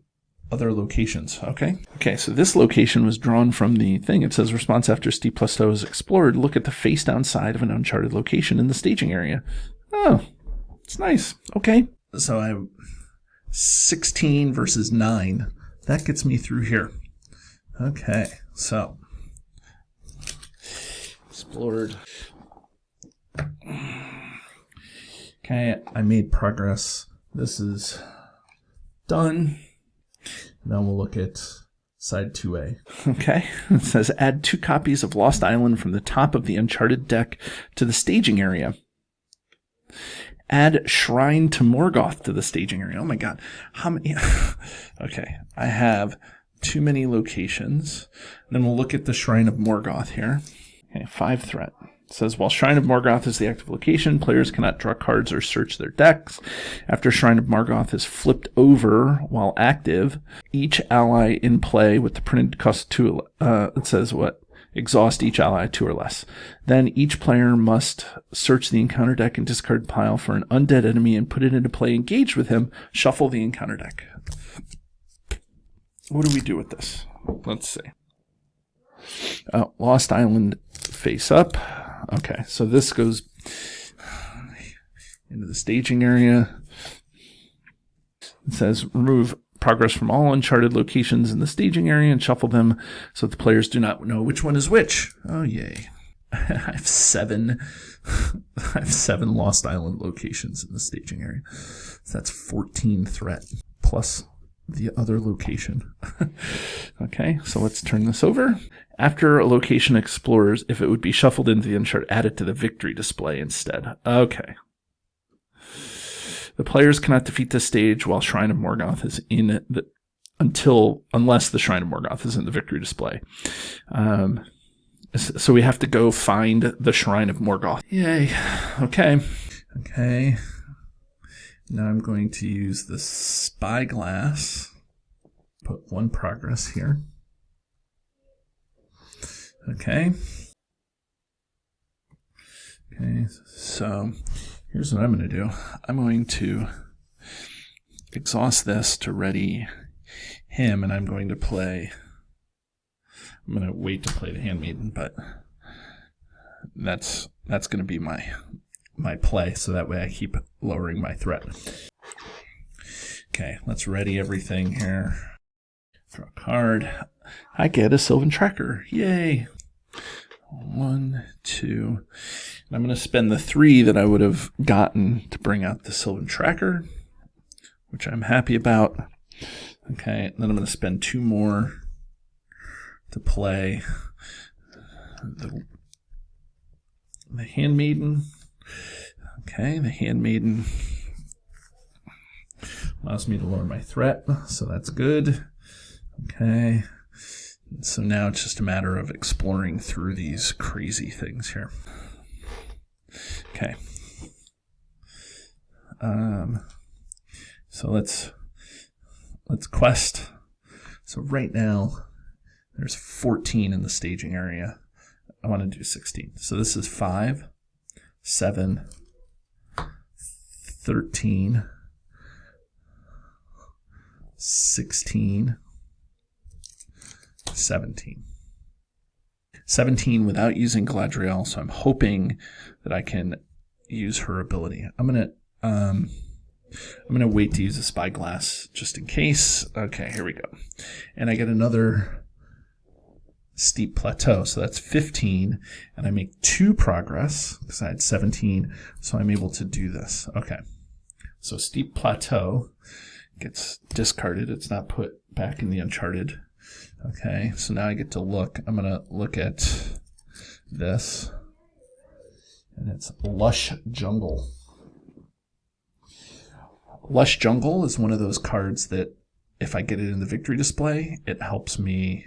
other locations. Okay. Okay, so this location was drawn from the thing. It says response after Steep Plateau is explored. Look at the face down side of an uncharted location in the staging area. Oh, it's nice. Okay. So I have 16 versus 9. That gets me through here. Okay, so explored. Okay, I made progress. This is done. Now we'll look at side 2A. Okay, it says add 2 copies of Lost Island from the top of the Uncharted deck to the staging area. Add Shrine to Morgoth to the staging area. Oh my god. How many? Okay, I have too many locations. Then we'll look at the Shrine of Morgoth here. Okay, 5 threat. It says, while Shrine of Morgoth is the active location, players cannot draw cards or search their decks. After Shrine of Morgoth is flipped over while active, each ally in play with the printed cost 2, it says what? Exhaust each ally 2 or less. Then each player must search the encounter deck and discard pile for an undead enemy and put it into play engaged with him. Shuffle the encounter deck. What do we do with this? Let's see. Lost Island face up. Okay, so this goes into the staging area. It says remove progress from all uncharted locations in the staging area and shuffle them so the players do not know which one is which. Oh, yay. I have 7 Lost Island locations in the staging area. So that's 14 threat plus the other location. Okay, so let's turn this over. After a location explores, if it would be shuffled into the uncharted, add it to the victory display instead. Okay. The players cannot defeat the stage while Shrine of Morgoth is in the unless the Shrine of Morgoth is in the victory display. So we have to go find the Shrine of Morgoth. Yay. Okay. Okay. Now I'm going to use the Spyglass. Put 1 progress here. Okay. Okay, so here's what I'm going to do. I'm going to exhaust this to ready him, and I'm going to play. I'm going to wait to play the Handmaiden, but that's going to be my play, so that way I keep lowering my threat. Okay, let's ready everything here. Draw a card. I get a Sylvan Tracker. Yay! 1, 2. And I'm going to spend the 3 that I would have gotten to bring out the Sylvan Tracker, which I'm happy about. Okay, and then I'm going to spend 2 more to play the Handmaiden. Okay, the Handmaiden allows me to lower my threat, so that's good. Okay, so now it's just a matter of exploring through these crazy things here. Okay. So let's quest. So right now, there's 14 in the staging area. I want to do 16. So this is 5, 7, 13, 16, 17. 17 without using Galadriel, so I'm hoping that I can use her ability. I'm gonna wait to use a spyglass just in case. Okay, here we go. And I get another steep plateau, so that's 15, and I make 2 progress because I had 17, so I'm able to do this. Okay, so steep plateau gets discarded. It's not put back in the Uncharted. Okay, so now I get to look. I'm gonna look at this, and it's Lush Jungle. Lush Jungle is one of those cards that if I get it in the victory display, it helps me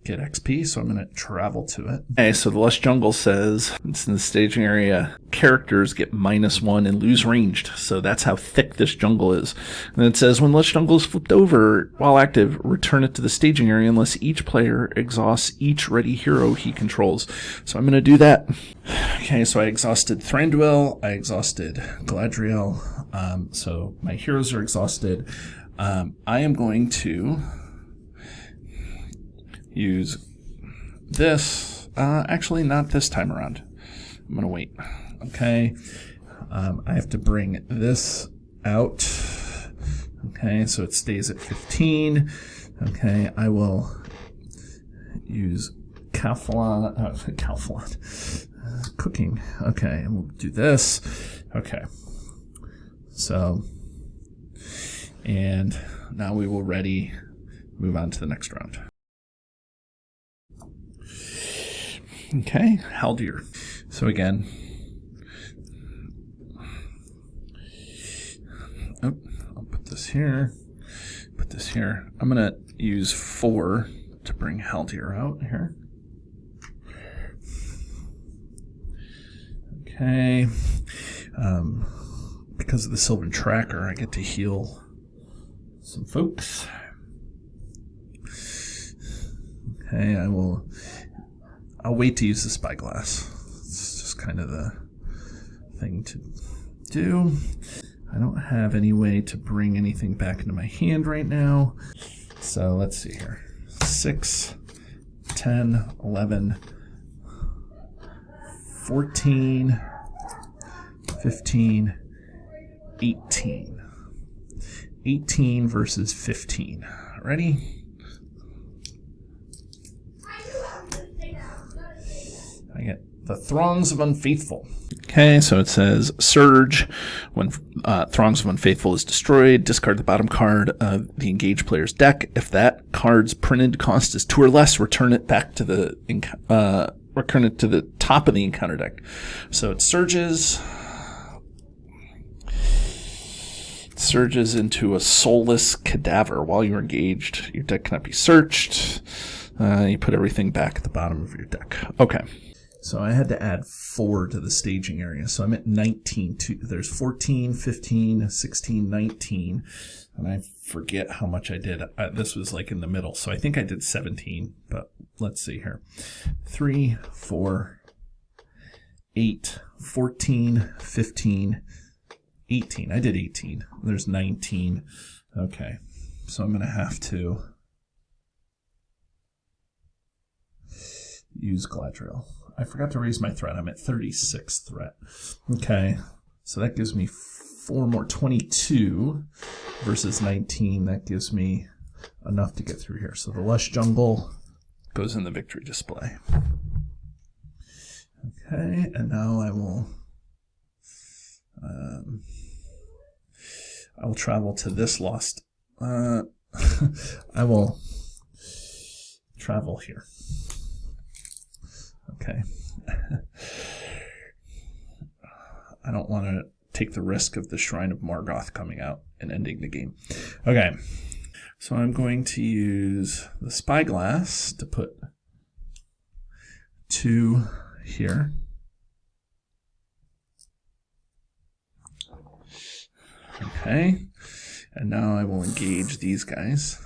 get XP, so I'm going to travel to it. Okay, so the Lush Jungle says it's in the staging area. Characters get -1 and lose ranged, so that's how thick this jungle is. And it says when Lush Jungle is flipped over while active, return it to the staging area unless each player exhausts each ready hero he controls. So I'm going to do that. Okay, so I exhausted Thranduil, I exhausted Galadriel, so my heroes are exhausted. I am going to use this. Actually, not this time around. I'm going to wait. Okay. I have to bring this out. Okay, so it stays at 15. Okay, I will use Calphalon. Cooking. Okay, and we'll do this. Okay. So, and now we will move on to the next round. Okay, Haldir. So again, I'll put this here, put this here. I'm going to use 4 to bring Haldir out here. Okay, because of the Sylvan Tracker, I get to heal some folks. Okay, I'll wait to use the spyglass. It's just kind of the thing to do. I don't have any way to bring anything back into my hand right now. So let's see here. 6, 10, 11, 14, 15, 18. 18 versus 15. Ready? I get the Throngs of Unfaithful. Okay, so it says Surge. When Throngs of Unfaithful is destroyed, discard the bottom card of the engaged player's deck. If that card's printed cost is 2 or less, return it back to the top of the encounter deck. So it surges into a soulless cadaver. While you're engaged, your deck cannot be searched. You put everything back at the bottom of your deck. Okay. So I had to add 4 to the staging area. So I'm at 19. There's 14, 15, 16, 19. And I forget how much I did. This was like in the middle. So I think I did 17. But let's see here. 3, 4, 8, 14, 15, 18. I did 18. There's 19. Okay. So I'm going to have to use Galadriel. I forgot to raise my threat. I'm at 36 threat. Okay, so that gives me 4 more, 22 versus 19. That gives me enough to get through here. So the Lush Jungle goes in the victory display. Okay, and now I will travel to this lost. I will travel here. Okay. I don't want to take the risk of the Shrine of Morgoth coming out and ending the game. Okay. So I'm going to use the spyglass to put 2 here. Okay. And now I will engage these guys.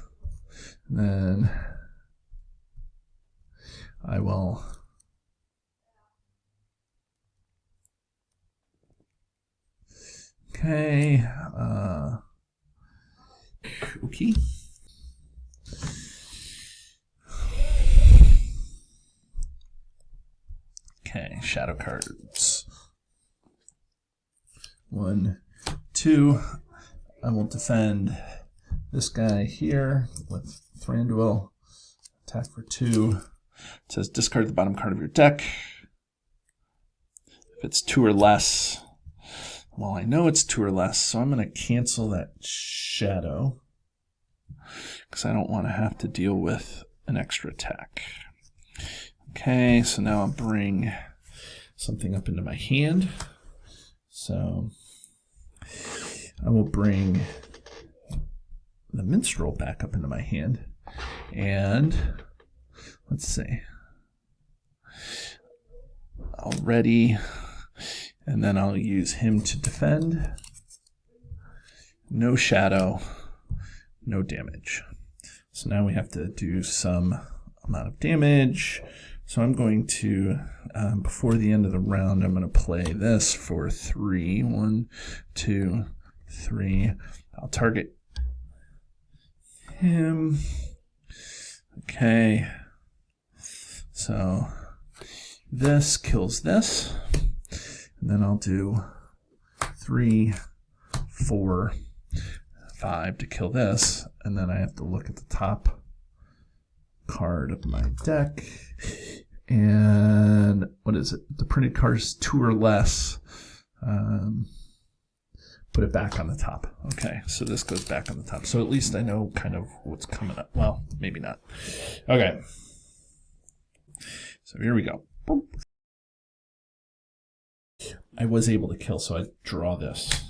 And then I will okay. Okay. Okay, shadow cards. 1, 2. I will defend this guy here with Thranduil. Attack for 2. It says discard the bottom card of your deck. If it's 2 or less, well, I know it's 2 or less, so I'm going to cancel that shadow because I don't want to have to deal with an extra attack. Okay, so now I'll bring something up into my hand. So I will bring the minstrel back up into my hand. And let's see. I'll ready, and then I'll use him to defend. No shadow, no damage. So now we have to do some amount of damage. So I'm going to, before the end of the round, I'm going to play this for 3. 1, 2, 3. I'll target him. Okay. So this kills this. And then I'll do 3, 4, 5 to kill this. And then I have to look at the top card of my deck, and what is it? The printed card is 2 or less. Put it back on the top. Okay, so this goes back on the top. So at least I know kind of what's coming up. Well, maybe not. Okay. So here we go. I was able to kill, so I draw this.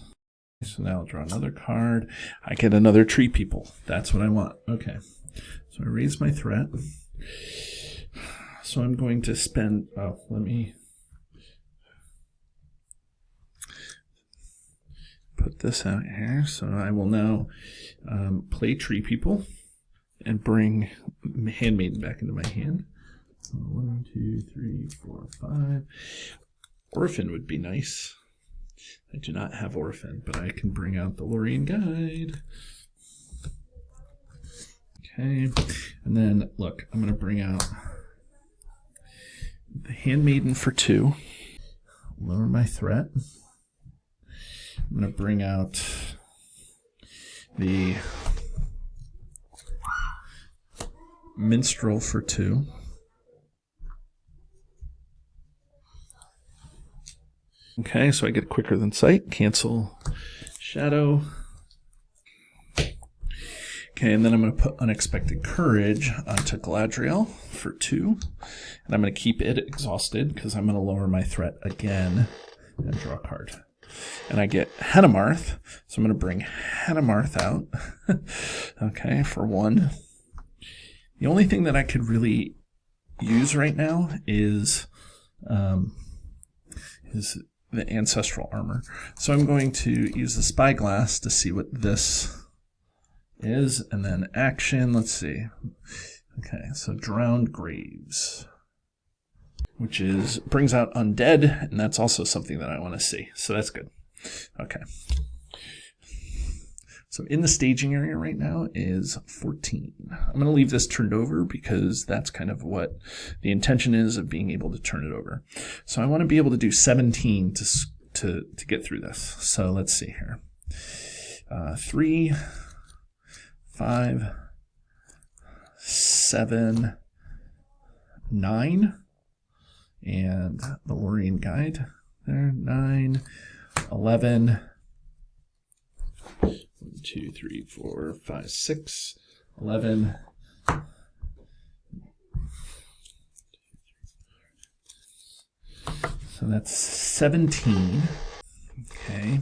So now I'll draw another card. I get another tree people. That's what I want. Okay. So I raise my threat. So I'm going to spend, let me put this out here. So I will now play Tree People and bring Handmaiden back into my hand. 1, 2, 3, 4, 5. Orphan would be nice. I do not have Orphan, but I can bring out the Lorien Guide. Okay, and then look, I'm going to bring out the Handmaiden for 2. Lower my threat. I'm going to bring out the Minstrel for 2. Okay, so I get quicker than sight. Cancel shadow. Okay, and then I'm going to put Unexpected Courage onto Galadriel for 2. And I'm going to keep it exhausted because I'm going to lower my threat again and draw a card. And I get Henemarth, so I'm going to bring Henemarth out. Okay, for 1. The only thing that I could really use right now is the Ancestral Armor. So I'm going to use the Spyglass to see what this is, and then action, let's see. Okay, so Drowned Graves, which brings out Undead, and that's also something that I want to see. So that's good. Okay. So in the staging area right now is 14. I'm going to leave this turned over because that's kind of what the intention is of being able to turn it over. So I want to be able to do 17 to get through this. So let's see here. 3, 5, 7, 9, and the Lorien Guide there, 9, 11, 1, 2, 3, 4, 5, 6, 11, so that's 17. Okay,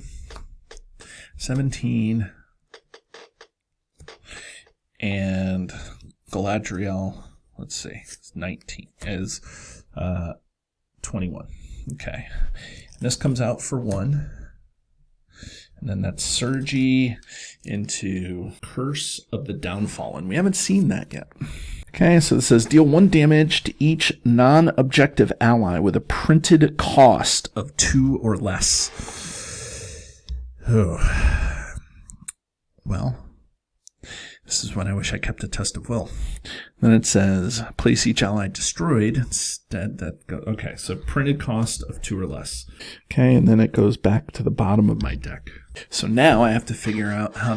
17, and Galadriel, let's see, it's 19, is 21. Okay, and this comes out for 1. And then that's Surgy into Curse of the Downfallen. We haven't seen that yet. Okay, so it says deal 1 damage to each non-objective ally with a printed cost of 2 or less. Oh. Well, this is when I wish I kept a test of will. Then it says place each ally destroyed instead. Okay, so printed cost of 2 or less. Okay, and then it goes back to the bottom of my deck. So now I have to figure out how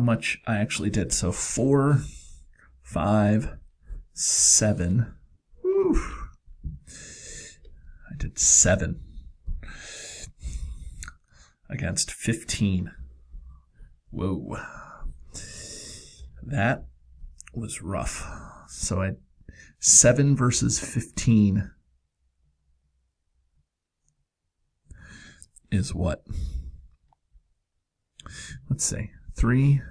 much I actually did. So 4, 5, 7. Woo. I did 7 against 15. Whoa. That was rough. So 7 versus 15 is what? Let's see. 3,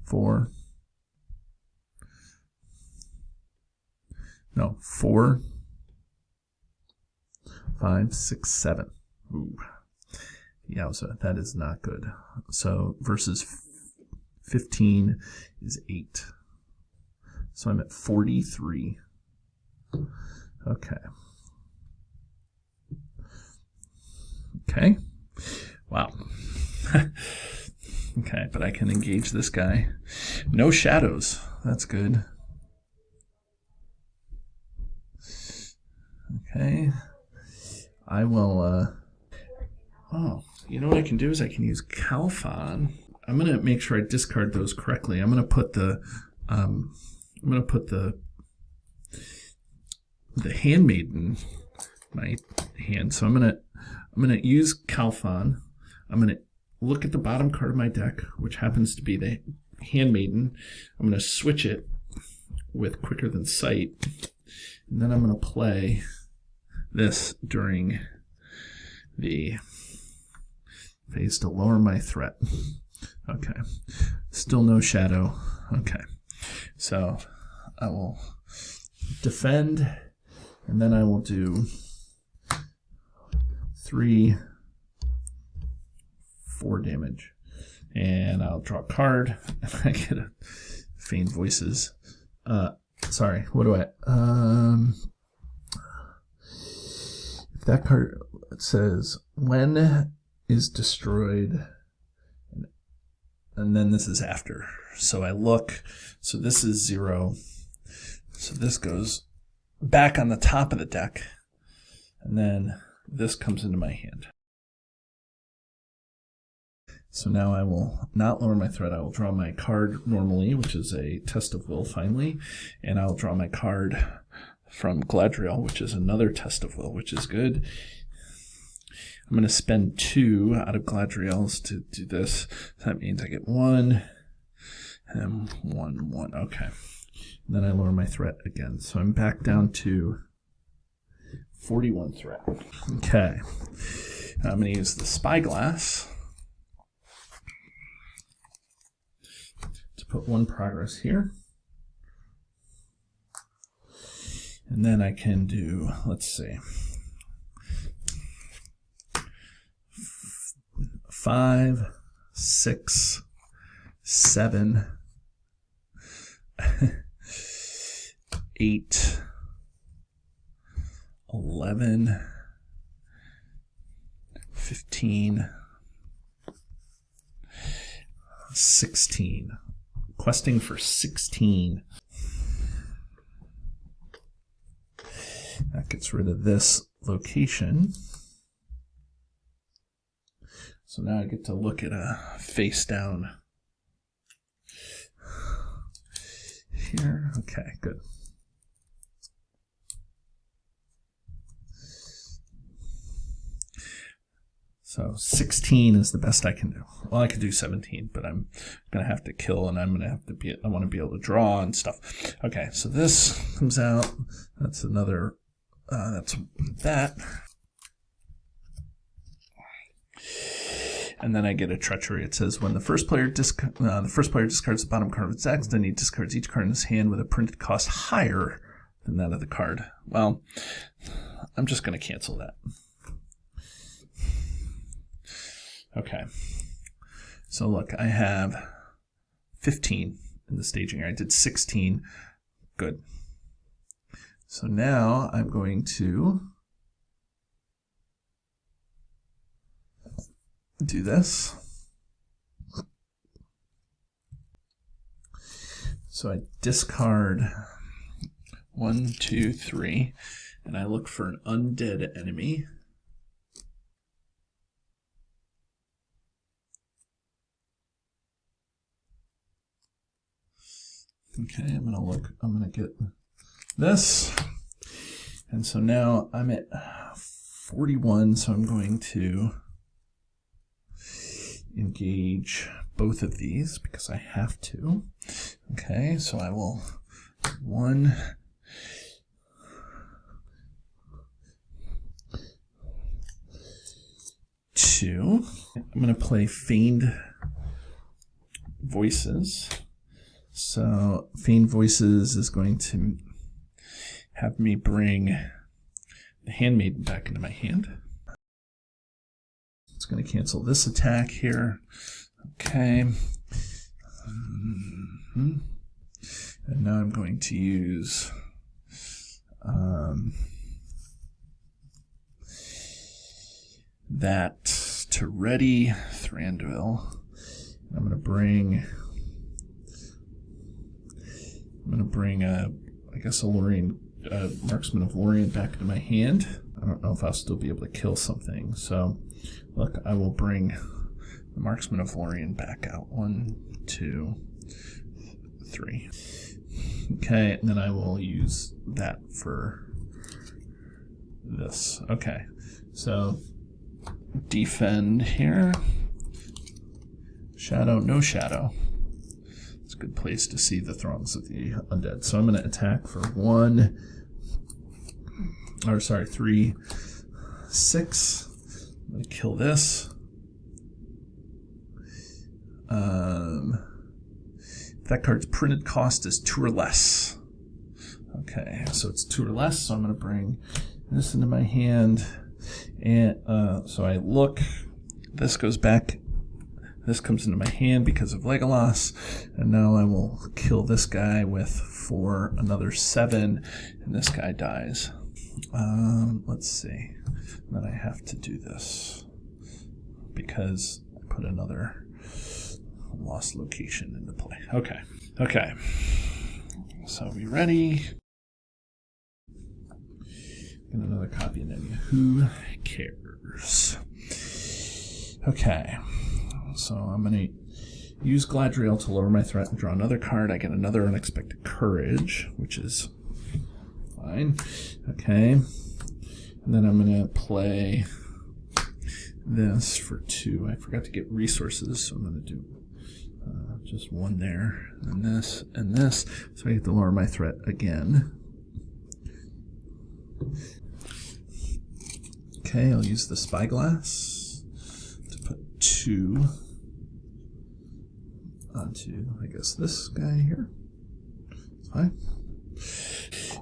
4. No, 4, 5, 6, 7. Ooh. Yowza, that is not good. So versus 15 is 8. So I'm at 43. Okay. Okay. Wow. Okay, but I can engage this guy. No shadows. That's good. Okay. I will, oh, you know what I can do is I can use Calphon. I'm going to make sure I discard those correctly. I'm going to put the Handmaiden in my hand. So I'm going to use Calphon. I'm going to look at the bottom card of my deck, which happens to be the Handmaiden. I'm going to switch it with Quicker Than Sight. And then I'm going to play this during the phase to lower my threat. Okay. Still no shadow. Okay. So I will defend, and then I will do 3, 4 damage. And I'll draw a card, and I get a Feign Voices. Sorry, what do I... that card says, when is destroyed, and then this is after. So I look, so this is 0. So this goes back on the top of the deck, and then this comes into my hand. So now I will not lower my threat. I will draw my card normally, which is a Test of Will finally, and I'll draw my card from Galadriel, which is another Test of Will, which is good. I'm going to spend 2 out of Galadriel's to do this. So that means I get 1 and 1, 1. Okay. And then I lower my threat again. So I'm back down to 41 threat. Okay. Now I'm going to use the Spyglass to put 1 progress here. And then I can do, let's see, 5, 6, 7, 8, 11, 15, 16. Questing for 16. That gets rid of this location. So now I get to look at a face down here. Okay, good. So 16 is the best I can do. Well, I could do 17, but I'm going to have to kill, and I want to be able to draw and stuff. Okay, so this comes out. That's another, that's that. And then I get a treachery. It says when the first player discards the bottom card of its deck, then he discards each card in his hand with a printed cost higher than that of the card. Well, I'm just going to cancel that. Okay. So look, I have 15 in the staging area. I did 16. Good. So now I'm going to do this. So I discard 1, 2, 3, and I look for an undead enemy. Okay, I'm gonna get this. And so now I'm at 41, so I'm going to engage both of these because I have to. Okay, so I will 1, 2. I'm going to play Feigned Voices. So Feigned Voices is going to have me bring the Handmaiden back into my hand. It's going to cancel this attack here. Okay. And now I'm going to use that to ready Thranduil. I'm going to bring I guess a Lorien, Marksman of Lorien back into my hand. I don't know if I'll still be able to kill something. So look, I will bring the Marksman of Lorien back out. 1, 2, 3. Okay, and then I will use that for this. Okay, so defend here. Shadow, no shadow. It's a good place to see the throngs of the undead. So I'm going to attack for 3, 6. I'm going to kill this. That card's printed cost is 2 or less. Okay, so it's 2 or less, so I'm going to bring this into my hand. And so I look, this goes back, this comes into my hand because of Legolas, and now I will kill this guy with for another 7, and this guy dies. Let's see, then I have to do this because I put another lost location into play. Okay, so we ready? Get another copy in Enya. Who cares? Okay, so I'm going to use Gladriel to lower my threat and draw another card. I get another Unexpected Courage, which is fine. Okay, and then I'm going to play this for 2. I forgot to get resources, so I'm going to do just 1 there, and this, so I get to lower my threat again. Okay, I'll use the Spyglass to put 2 onto, I guess, this guy here. Fine.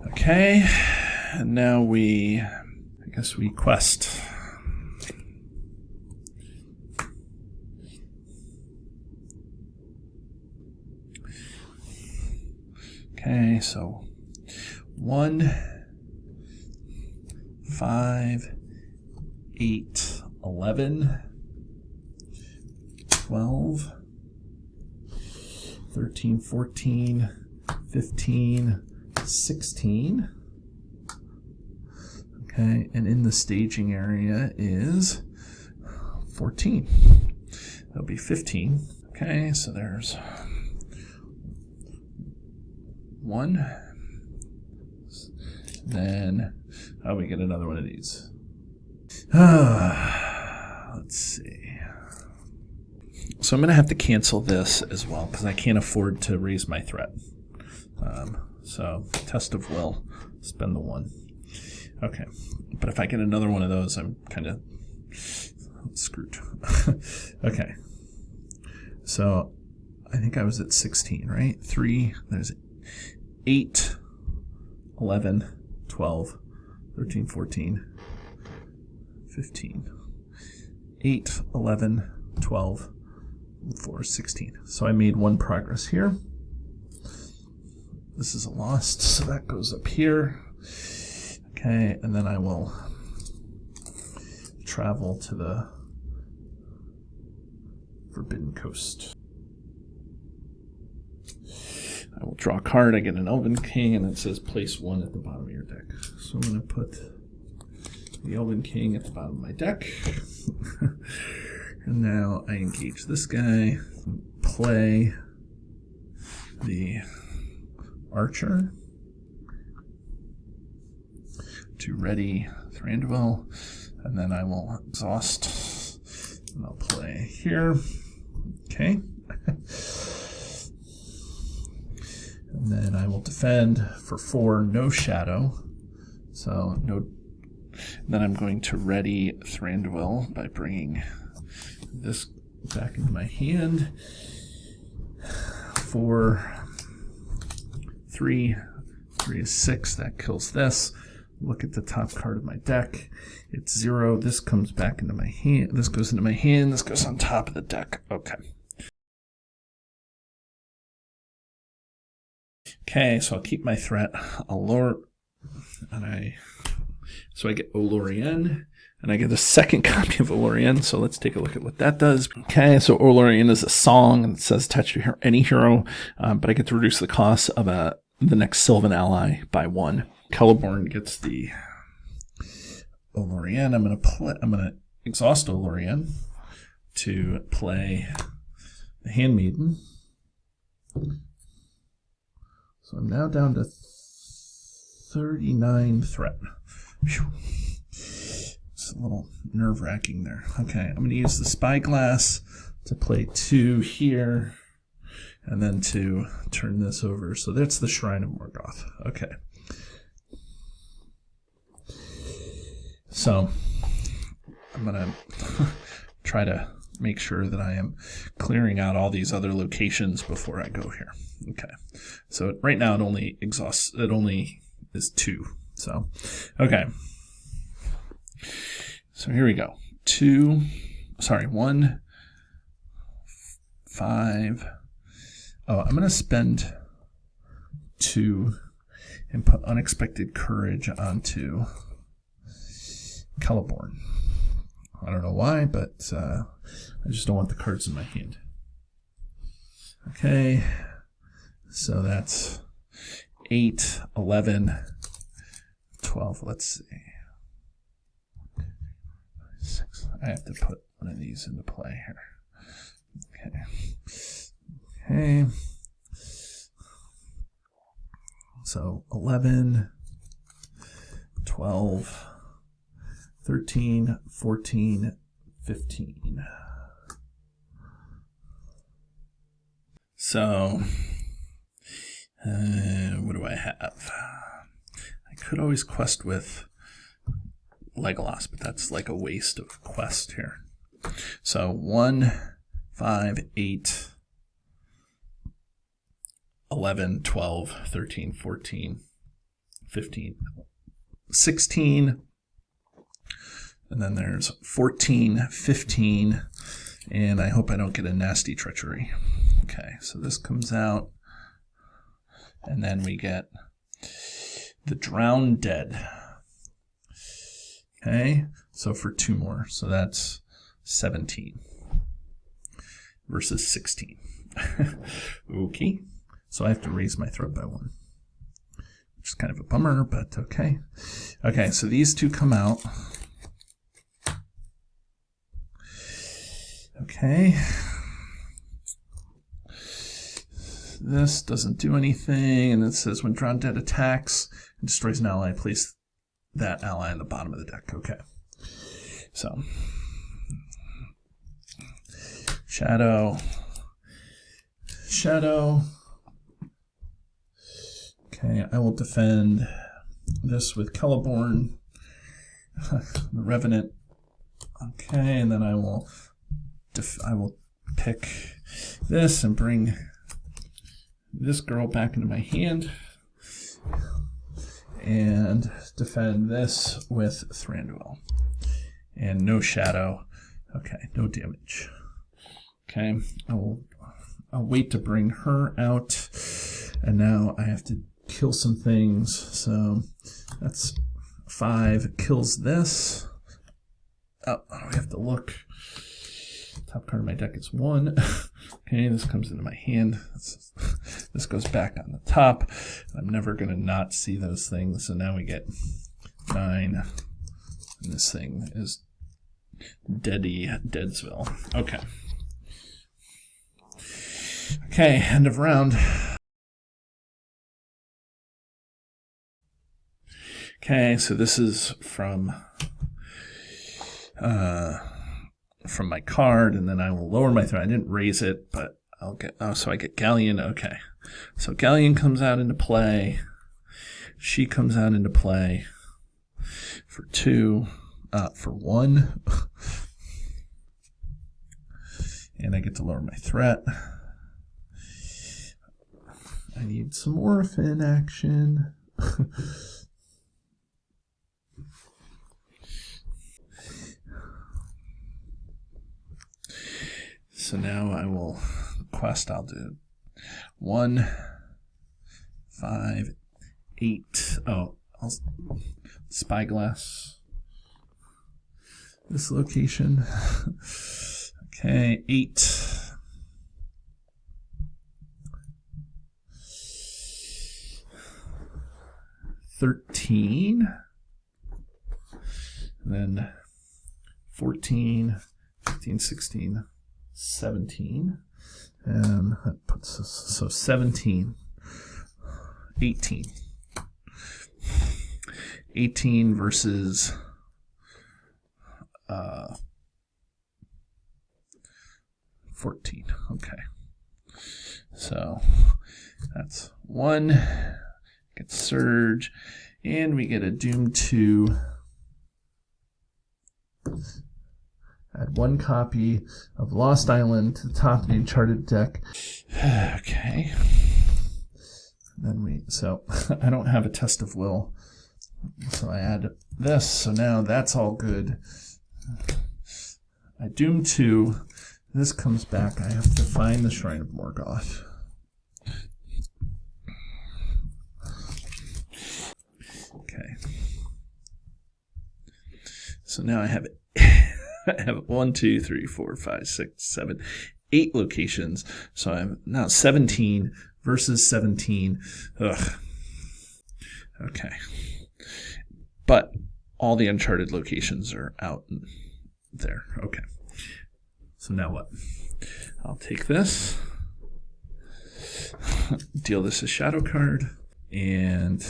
Okay, and now I guess we quest. Okay, so 1, 5, 8, 11, 12, 13, 14, 15, 16. Okay, and in the staging area is 14. That'll be 15. Okay, so there's 1. Then, we get another one of these. Let's see. So I'm going to have to cancel this as well because I can't afford to raise my threat. So, Test of Will, spend the 1. Okay, but if I get another one of those, I'm kind of screwed. Okay, so I think I was at 16, right? 3, there's 8, 11, 12, 13, 14, 15, 8, 11, 12, 4, 16. So I made 1 progress here. This is a lost, so that goes up here. Okay, and then I will travel to the Forbidden Coast. I will draw a card. I get an Elven King, and it says place 1 at the bottom of your deck. So I'm going to put the Elven King at the bottom of my deck. And now I engage this guy, play the Archer to ready Thranduil, and then I will exhaust, and I'll play here. Okay. And then I will defend for 4, no shadow. So no. Then I'm going to ready Thranduil by bringing this back into my hand. 4, 3 is 6. That kills this. Look at the top card of my deck. It's 0. This comes back into my hand. This goes into my hand. This goes on top of the deck. Okay. Okay, so I'll keep my threat. I'll lower, so I get Olorien, and I get a second copy of Olorien. So let's take a look at what that does. Okay, so Olorien is a song, and it says attach to any hero, but I get to reduce the cost of the next Sylvan ally by 1. Celeborn gets the Olorien. I'm gonna exhaust Olorien to play the Handmaiden. So I'm now down to 39 threat. Whew. It's a little nerve-wracking there. Okay, I'm going to use the Spyglass to play 2 here, and then to turn this over. So that's the Shrine of Morgoth. Okay. So I'm going to try to make sure that I am clearing out all these other locations before I go here. Okay. So right now it only is 2. So, okay. So here we go. 1, 5. Oh, I'm going to spend 2 and put Unexpected Courage onto Celeborn. I don't know why, but I just don't want the cards in my hand. Okay. So that's 8, 11, 12. Let's see. 6. I have to put one of these into play here. Okay. Okay. So 11, 12, 13, 14, 15. So what do I have? I could always quest with Legolas, but that's like a waste of quest here. So 1, 5, 8, 11, 12, 13, 14, 15, 16, and then there's 14, 15, and I hope I don't get a nasty treachery. Okay, so this comes out, and then we get the Drowned Dead. Okay, so for 2 more, so that's 17 versus 16. Okay, so I have to raise my threat by 1, which is kind of a bummer, but okay. Okay, so these 2 come out. Okay. This doesn't do anything, and it says when Drowned Dead attacks and destroys an ally, place that ally in the bottom of the deck. Okay. So, Shadow. Okay, I will defend this with Celeborn, the Revenant. Okay, and then I will pick this and bring this girl back into my hand and defend this with Thranduil. And no shadow. Okay, no damage. Okay, I'll wait to bring her out. And now I have to kill some things. So that's 5 kills this. Oh, we have to look. Top card of my deck is 1. Okay, this comes into my hand. This goes back on the top. I'm never going to not see those things. So now we get 9. And this thing is Deadsville. Okay. Okay, end of round. Okay, so this is from my card, and then I will lower my threat. I didn't raise it, but I'll get. Oh, so I get Galleon. Okay, so Galleon comes out into play. She comes out into play for 2, for 1, and I get to lower my threat. I need some orphan action. So now I will quest. I'll do 1, 5, 8. Oh, I'll spyglass this location. Okay, 8. 13. And then 14, 15, 16. 17, and that puts us, so 17, 18. 18 versus 14. Okay. So that's 1, get Surge, and we get a Doom 2. Add 1 copy of Lost Island to the top of the Uncharted deck. Okay. Then so I don't have a Test of Will. So I add this. So now that's all good. I Doom 2. This comes back. I have to find the Shrine of Morgoth. Okay. So now I have it. I have 1, 2, 3, 4, 5, 6, 7, 8 locations. So I'm now 17 versus 17. Ugh. Okay. But all the Uncharted locations are out there. Okay. So now what? I'll take this, deal this a shadow card, and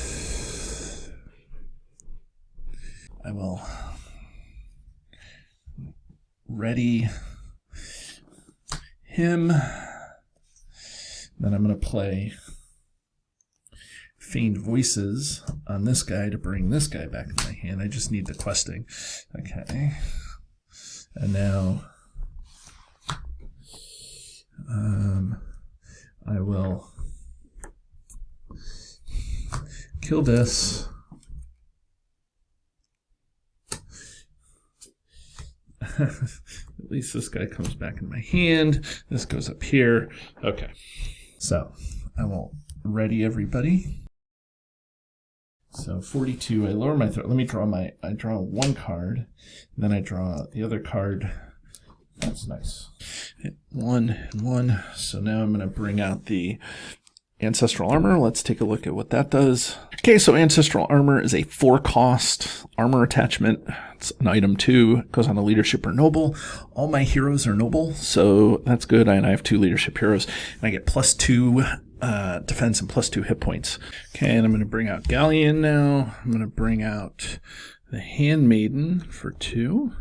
I will ready him. Then I'm going to play Feigned Voices on this guy to bring this guy back in my hand. I just need the questing. Okay. And now I will kill this. At least this guy comes back in my hand. This goes up here. Okay. So I will ready everybody. So 42, I lower my threat. Let me draw I draw 1 card, and then I draw the other card. That's nice. 1 and 1. So now I'm going to bring out the Ancestral Armor. Let's take a look at what that does. Okay, so Ancestral Armor is a 4-cost armor attachment. It's an item 2. It goes on a leadership or noble. All my heroes are noble, so that's good. And I have 2 leadership heroes. And I get +2 defense and +2 hit points. Okay, and I'm going to bring out Galleon now. I'm going to bring out the Handmaiden for 2.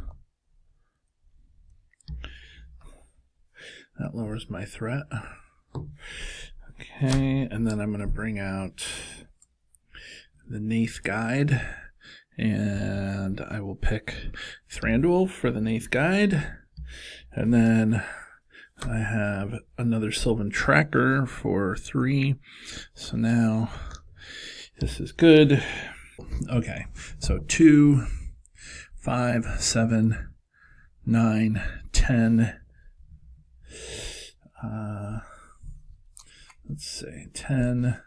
That lowers my threat. Okay, and then I'm going to bring out the Nath Guide, and I will pick Thranduil for the Nath Guide, and then I have another Sylvan Tracker for 3, so now this is good. Okay, so 2, 5, 7, 9, 10, let's say 10,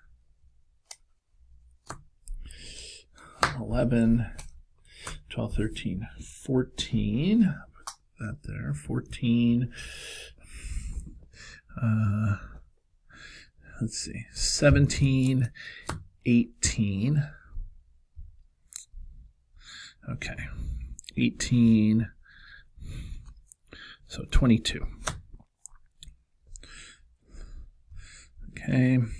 11, 12, 13, 14. Put that there, 14. Let's see, 17, 18. Okay, 18. So 22. Okay, and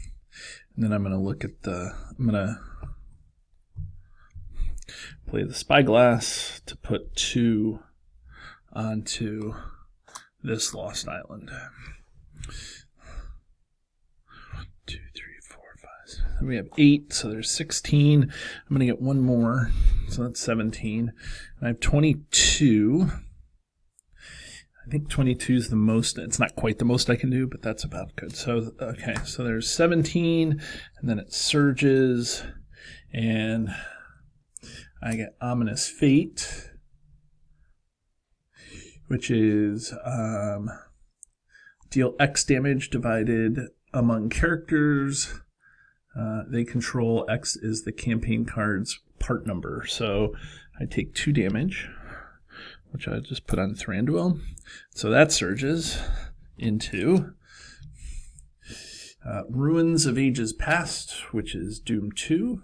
then I'm going to look at I'm going to play the spyglass to put 2 onto this lost island. 2, 3, 4, 5, 6. We have 8, so there's 16. I'm going to get 1 more, so that's 17. And I have 22. I think 22 is the most. It's not quite the most I can do, but that's about good. So, okay, so there's 17, and then it surges, and I get Ominous Fate, which is deal X damage divided among characters they control. X is the campaign card's part number. So I take 2 damage, which I just put on Thranduil. So that surges into Ruins of Ages Past, which is Doom 2.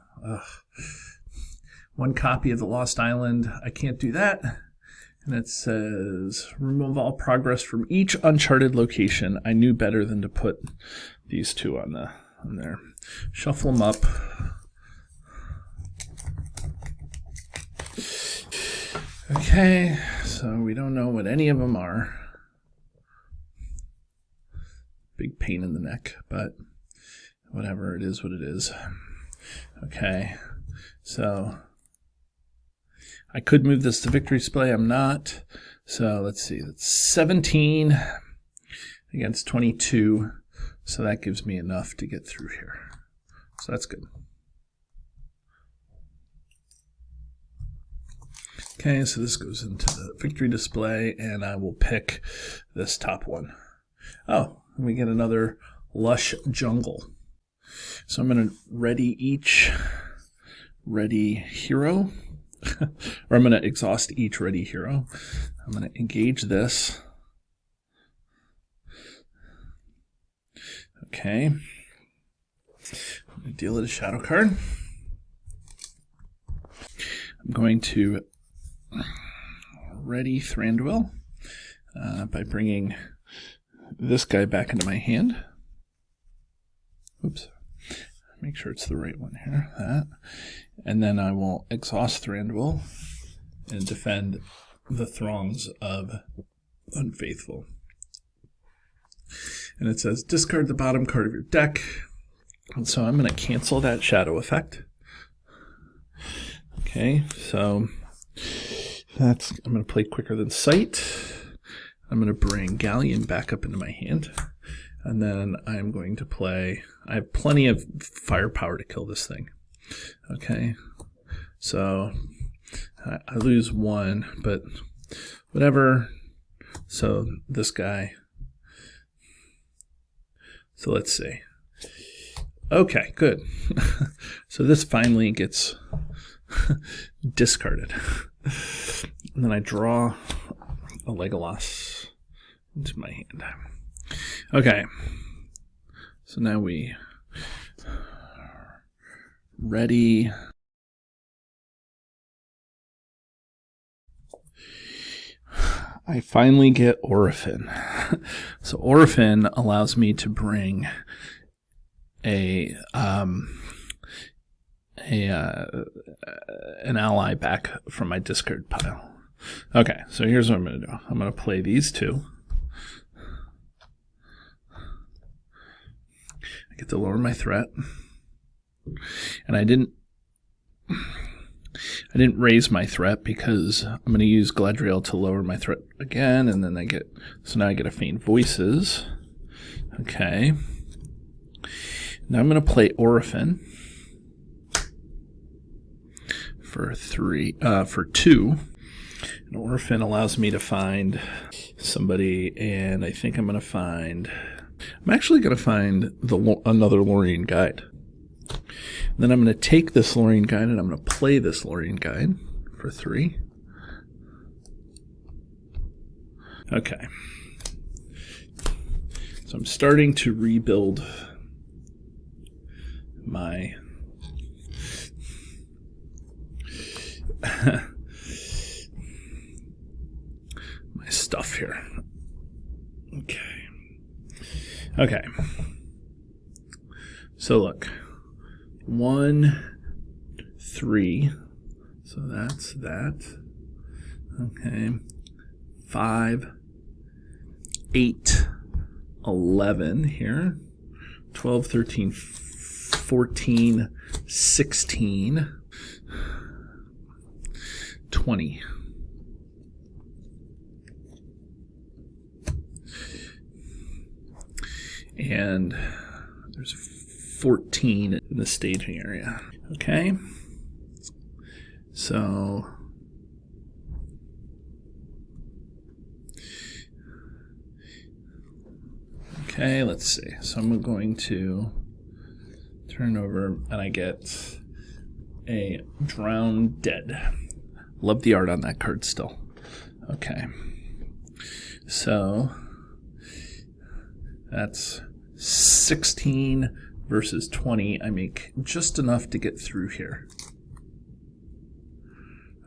1 copy of the Lost Island. I can't do that. And it says, remove all progress from each uncharted location. I knew better than to put these 2 on there. Shuffle them up. Okay, so we don't know what any of them are. Big pain in the neck, but whatever, it is what it is. Okay, so I could move this to victory display. I'm not. So let's see. That's 17 against 22. So that gives me enough to get through here. So that's good. Okay, so this goes into the victory display, and I will pick this top one. Oh, and we get another lush jungle. So I'm going to ready each ready hero. Or I'm going to exhaust each ready hero. I'm going to engage this. Okay. I'm going to deal it a shadow card. I'm going to ready Thranduil by bringing this guy back into my hand. Oops. Make sure it's the right one here. That. And then I will exhaust Thranduil and defend the throngs of unfaithful. And it says discard the bottom card of your deck. And so I'm going to cancel that shadow effect. Okay, so I'm going to play Quicker Than Sight. I'm going to bring Galleon back up into my hand. And then I'm going to play, I have plenty of firepower to kill this thing. Okay, so I lose 1, but whatever. So this guy, so let's see. Okay, good. So this finally gets discarded. And then I draw a Legolas into my hand. Okay, so now we ready. I finally get Orphan. So Orphan allows me to bring an ally back from my discard pile. Okay, so here's what I'm going to do. I'm going to play these 2. I get to lower my threat. And I didn't raise my threat because I'm going to use Galadriel to lower my threat again, and then now I get a Faint Voices. Okay. Now I'm going to play Orphan for 2. And Orphan allows me to find somebody, and I think I'm going to find I'm actually going to find another Lorien guide. Then I'm going to take this Lorien guide and I'm going to play this Lorien guide for 3. Okay. So I'm starting to rebuild my my stuff here. Okay. So look, 1, 3. So that's that. Okay. 5, 8, 11 here. 12, 13, 14, 16, 20. And there's 14 in the staging area. Okay. So okay, let's see. So I'm going to turn over and I get a Drowned Dead. Love the art on that card still. Okay. So that's 16 versus 20. I make just enough to get through here.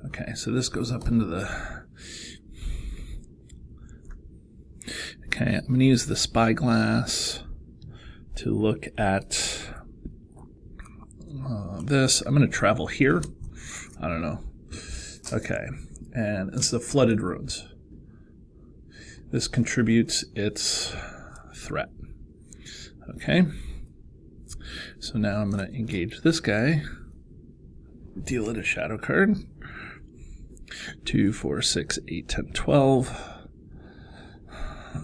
Okay, so this goes up into the... Okay, I'm going to use the spyglass to look at this. I'm going to travel here. I don't know. Okay, and it's the Flooded Ruins. This contributes its threat. Okay, so now I'm going to engage this guy, deal it a shadow card. 2, 4, 6, 8, 10, 12.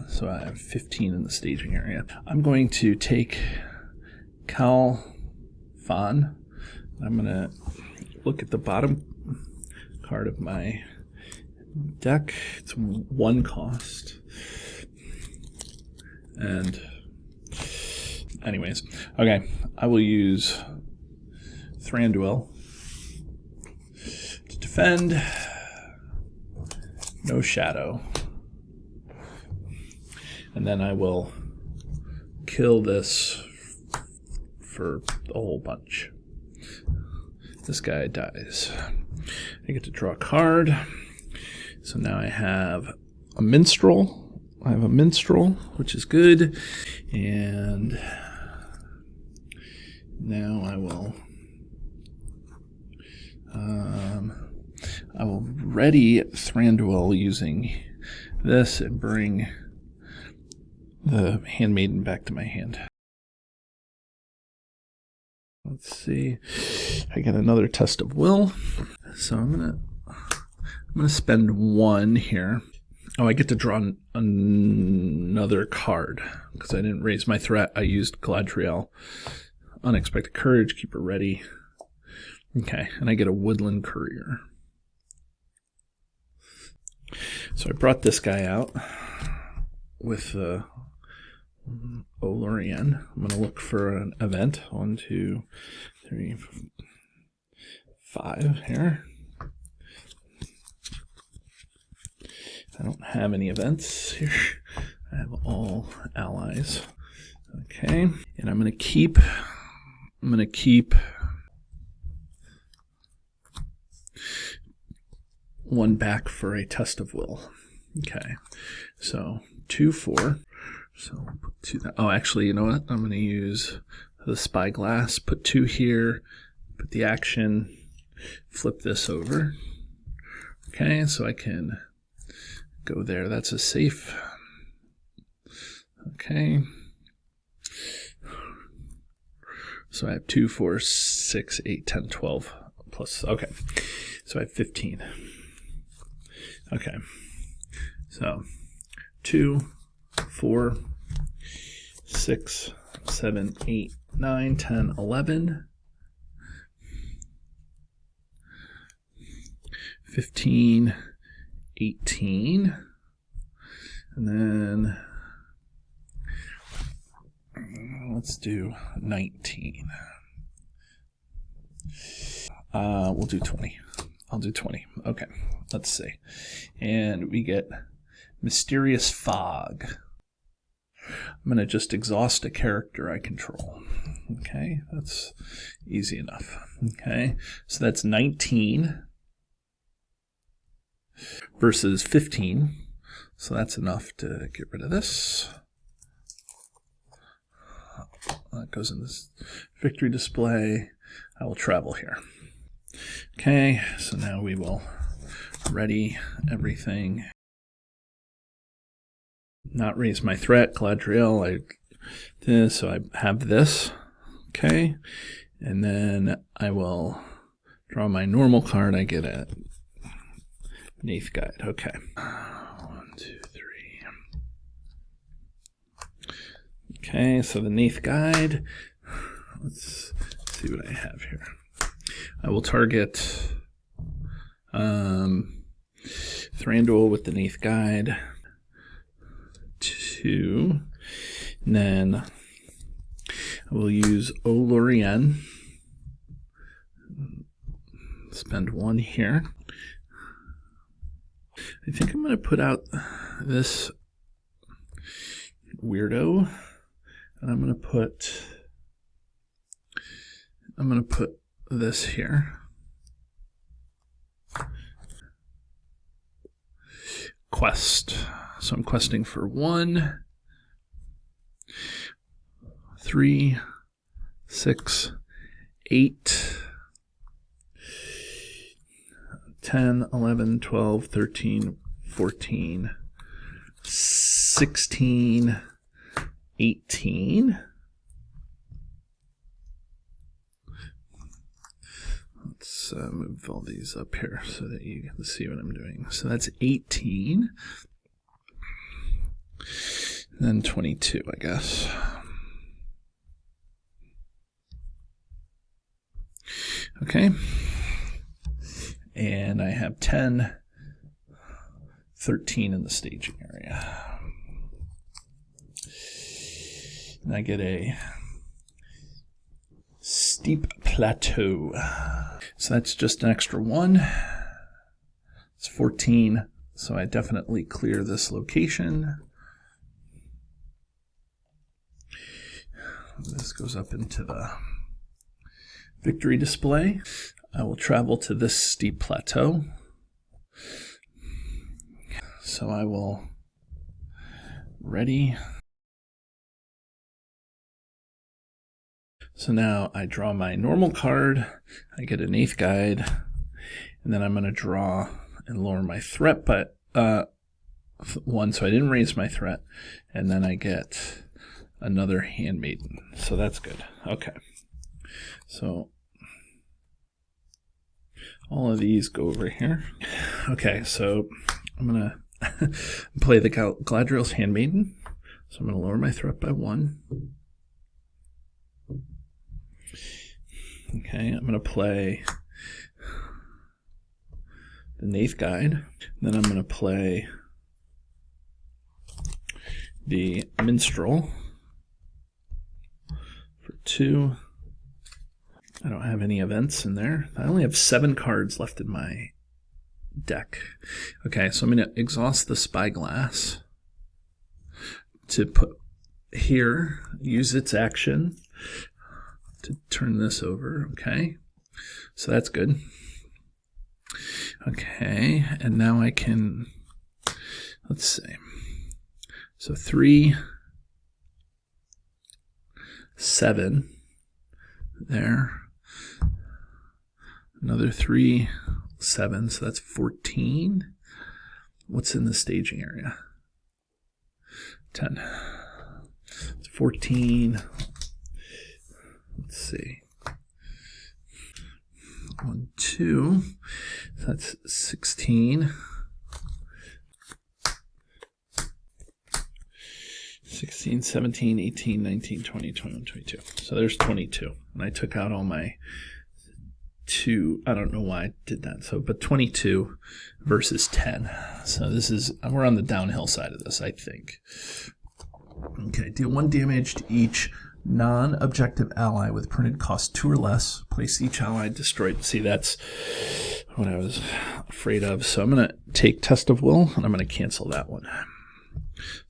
So I have 15 in the staging area. I'm going to take Cal Fan. I'm going to look at the bottom card of my deck. It's 1 cost. And anyways, okay, I will use Thranduil to defend. No shadow. And then I will kill this for a whole bunch. This guy dies. I get to draw a card. So now I have a Minstrel. I have a Minstrel, which is good. And now I will ready Thranduil using this and bring the Handmaiden back to my hand. Let's see. I got another Test of Will. So I'm gonna spend 1 here. Oh, I get to draw another card because I didn't raise my threat. I used Galadriel. Unexpected Courage, keep her ready. Okay, and I get a Woodland Courier. So I brought this guy out with Lorien. I'm going to look for an event. 1, 2, 3, 5 here. I don't have any events here. I have all allies. Okay, and I'm going to keep 1 back for a Test of Will. Okay, so 2, 4. So put 2. Oh, actually, you know what? I'm going to use the spyglass. Put 2 here. Put the action. Flip this over. Okay, so I can go there. That's a safe. Okay. So I have 2, 4, 6, 8, 10, 12 plus. Okay, so I have 15. Okay, so 2, 4, 6, 7, 8, 9, 10, 11, 15, 18, and then let's do 19. We'll do 20. I'll do 20. Okay, let's see. And we get Mysterious Fog. I'm going to just exhaust a character I control. Okay, that's easy enough. Okay, so that's 19 versus 15. So that's enough to get rid of this. That goes in this victory display. I will travel here. Okay, so now we will ready everything. Not raise my threat, Galadriel. So I have this. Okay, and then I will draw my normal card. I get a Neath Guide. Okay. 1, 2, 3. Okay, so the Neath Guide. Let's see what I have here. I will target Thranduil with the Neath Guide. 2. And then I will use Olorien. Spend 1 here. I think I'm going to put out this weirdo, and I'm going to put this here. Quest. So I'm questing for 1, 3, 6, 8, 10, 11, 12, 13, 14, 16, 18. Let's move all these up here so that you can see what I'm doing. So that's 18. And then 22, I guess. Okay. And I have 10, 13 in the staging area. And I get a steep plateau. So that's just an extra 1. It's 14. So I definitely clear this location. This goes up into the victory display. I will travel to this steep plateau. So I will ready. So now I draw my normal card. I get an Neath Guide. And then I'm going to draw and lower my threat by 1. So I didn't raise my threat. And then I get another Handmaiden. So that's good. Okay. So all of these go over here. Okay, so I'm going to play the Galadriel's Handmaiden. So I'm going to lower my threat by 1. Okay, I'm going to play the Neath Guide. Then I'm going to play the Minstrel for 2. I don't have any events in there. I only have 7 cards left in my deck. Okay, so I'm going to exhaust the Spyglass to put here, use its action to turn this over. Okay, so that's good. Okay, and now I can, let's see. So 3, 7 there. Another 3, 7, so that's 14. What's in the staging area? 10. It's 14. Let's see. 1, 2. So that's 16. 16, 17, 18, 19, 20, 21, 22. So there's 22. And I took out all my 2. I don't know why I did that. So, but 22 versus 10. So this is, we're on the downhill side of this, I think. Okay, deal 1 damage to each non-objective ally with printed cost 2 or less. Place each ally destroyed. See, that's what I was afraid of. So I'm going to take Test of Will, and I'm going to cancel that one.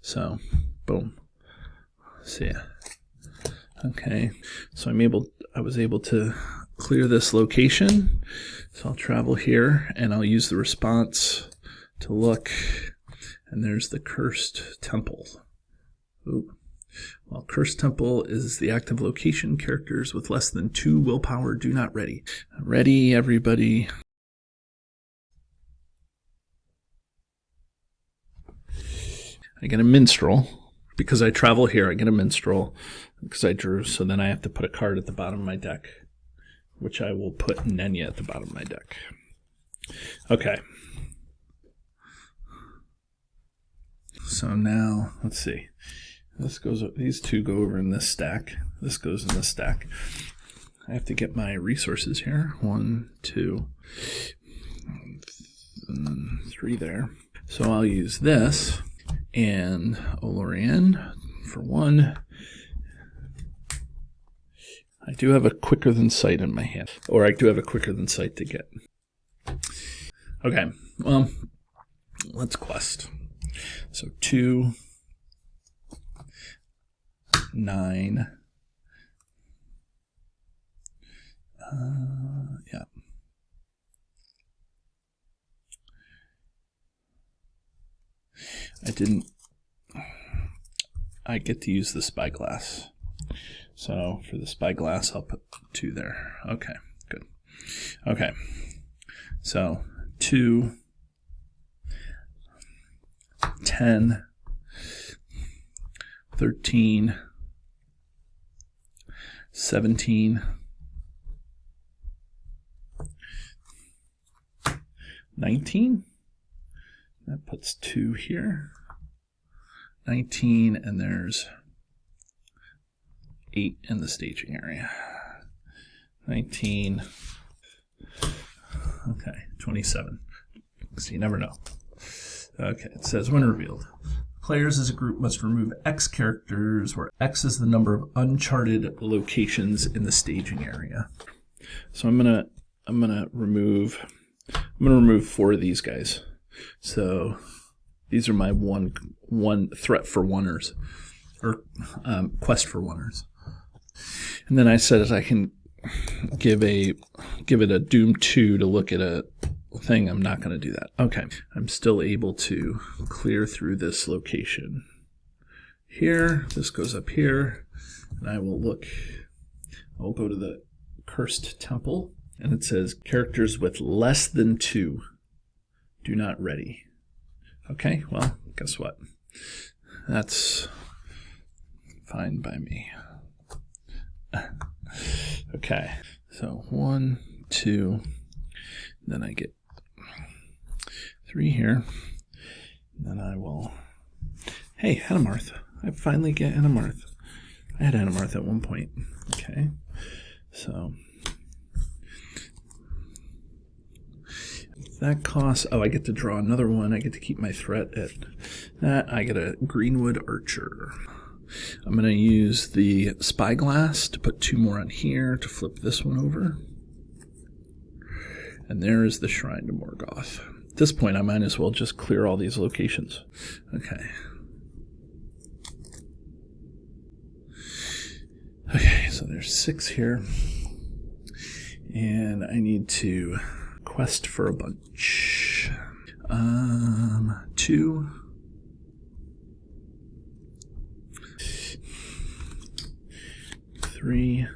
So, boom. See ya. Okay, so I was able to clear this location. So I'll travel here, and I'll use the response to look, and there's the Cursed Temple. Ooh. Well, Cursed Temple is the active location. Characters with less than 2 willpower do not ready. Ready, everybody. I get a minstrel. Because I travel here, I get a minstrel. Because I drew, so then I have to put a card at the bottom of my deck, which I will put Nenya at the bottom of my deck. Okay. So now, let's see. This goes. These two go over in this stack. This goes in this stack. I have to get my resources here. 1, 2, 3 there. So I'll use this and Olorian for 1. I do have a quicker than sight in my hand, or I do have a quicker than sight to get. Okay, well, let's quest. So 2, 9. Yeah. I get to use the spyglass. So for the spyglass, I'll put 2 there. Okay, good. Okay, so 2, 10, 13, 17, 19. That puts 2 here. 19, and there's 8 in the staging area. 19. Okay, 27. So you never know. Okay, it says when revealed, players as a group must remove X characters, where X is the number of uncharted locations in the staging area. So I'm gonna remove 4 of these guys. So these are my one threat for oneers, or quest for oneers. And then I said that I can give it a Doom 2 to look at a thing. I'm not going to do that. Okay, I'm still able to clear through this location here. This goes up here, and I will look. I'll go to the Cursed Temple, and it says characters with less than 2 do not ready. Okay, well, guess what? That's fine by me. Okay, so 1, 2, then I get 3 here. Then I will. Hey, Anamarth. I finally get Anamarth. I had Anamarth at one point. Okay, so that costs. Oh, I get to draw another one. I get to keep my threat at that. I get a Greenwood Archer. I'm going to use the Spyglass to put 2 more on here to flip this one over. And there is the Shrine to Morgoth. At this point, I might as well just clear all these locations. Okay. Okay, so there's 6 here. And I need to quest for a bunch. 2. 3.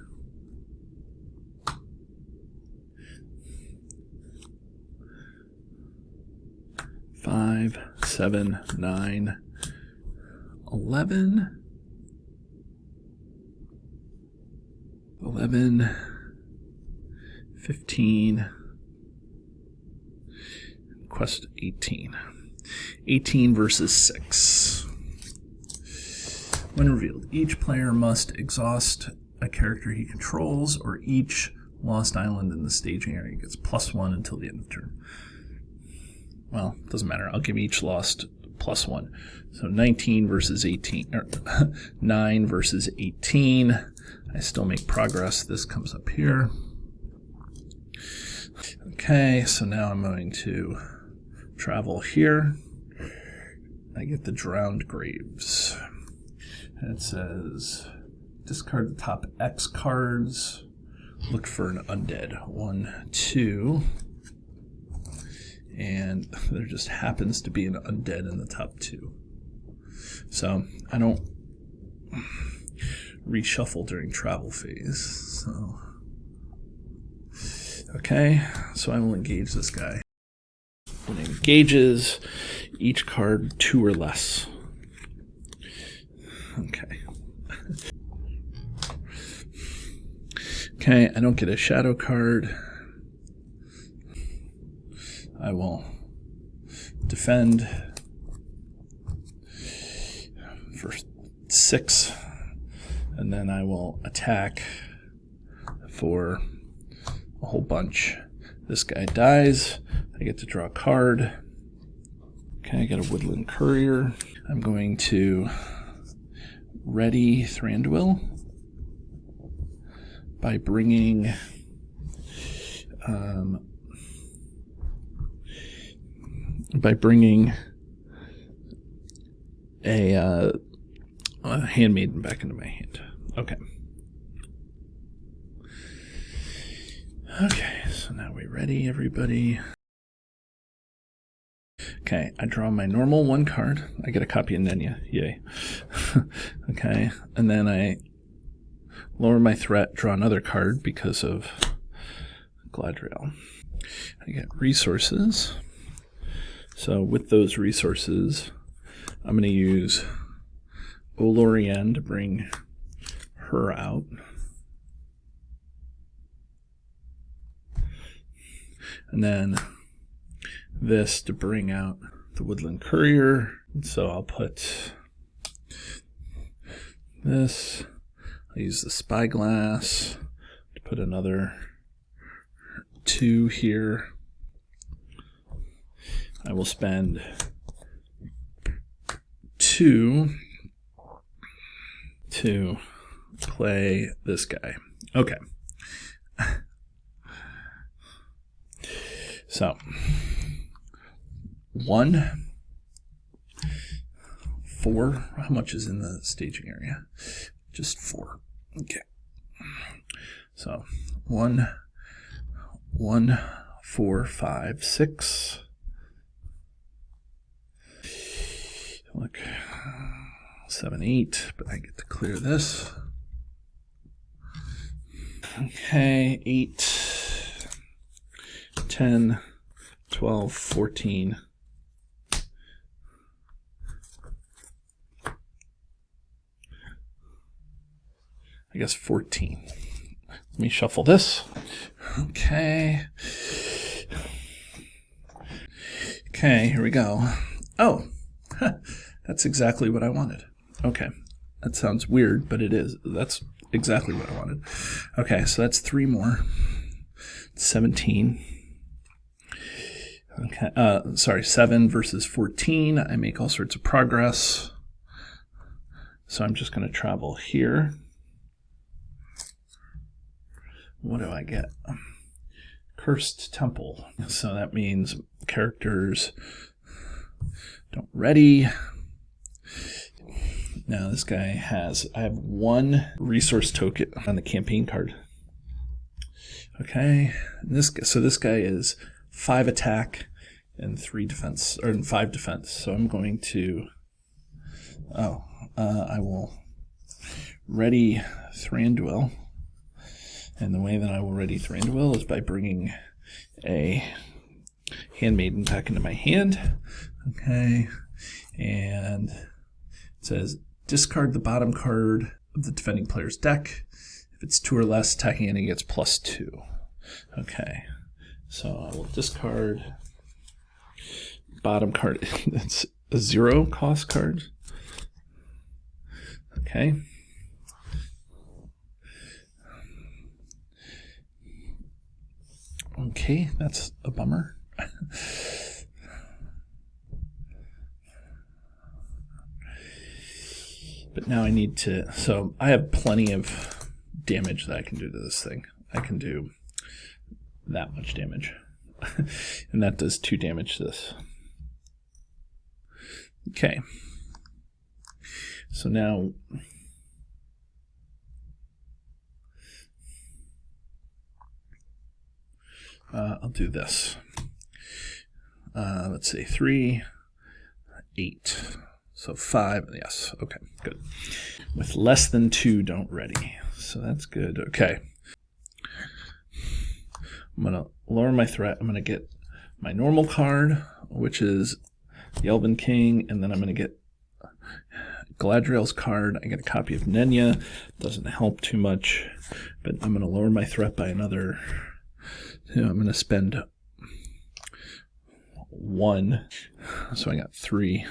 5, 7, 9, 11. 11, 15, quest 18. 18 versus 6. When revealed, each player must exhaust a character he controls, or each lost island in the staging area gets +1 until the end of turn. Well, doesn't matter. I'll give each lost +1. So 19 versus 18, or 9 versus 18. I still make progress. This comes up here. Okay, so now I'm going to travel here. I get the Drowned Graves. And it says, discard the top X cards. Look for an undead. 1, 2. And there just happens to be an undead in the top 2. So I don't reshuffle during travel phase. So okay, so I will engage this guy. When it engages, each card 2 or less. Okay. Okay, I don't get a shadow card. I will defend for 6, and then I will attack for a whole bunch. This guy dies. I get to draw a card. Okay, I got a Woodland Courier. I'm going to ready Thranduil by bringing a handmaiden back into my hand. Okay. Okay, so now we ready, everybody. Okay, I draw my normal 1 card. I get a copy of Nenya. Yay. Okay, and then I lower my threat, draw another card because of Gladriel. I get resources. So with those resources, I'm going to use Olorien to bring her out. And then this to bring out the Woodland Courier. So I'll put this. I'll use the Spyglass to put another 2 here. I will spend 2 to play this guy. Okay. So 1, 4. How much is in the staging area? Just 4. Okay. So 1, 4, 5, 6. Look, 7, 8, but I get to clear this. Okay, 8, 10, 12, 14. I guess 14. Let me shuffle this. Okay. Okay, here we go. Oh, that's exactly what I wanted. Okay, that sounds weird, but it is. That's exactly what I wanted. Okay, so that's 3 more. 17. Okay, sorry, 7 versus 14. I make all sorts of progress. So I'm just going to travel here. What do I get? Cursed Temple. So that means characters don't ready. Now this guy has, I have 1 resource token on the campaign card. Okay, so this guy is 5 attack and 3 defense, or 5 defense. So I'm going to, I will ready Thranduil. And the way that I will ready Thranduil is by bringing a handmaiden back into my hand. Okay, and it says discard the bottom card of the defending player's deck. If it's 2 or less, attacking enemy gets +2. Okay, so I will discard bottom card. It's a 0 cost card. Okay. Okay, that's a bummer. But now I need to, so I have plenty of damage that I can do to this thing. I can do that much damage. And that does 2 damage to this. Okay. So now I'll do this. Let's see, 3, 8. So 5, yes, okay, good. With less than 2, don't ready. So that's good, okay. I'm going to lower my threat. I'm going to get my normal card, which is the Elven King, and then I'm going to get Galadriel's card. I get a copy of Nenya. Doesn't help too much, but I'm going to lower my threat by another. I'm going to spend 1, so I got 3.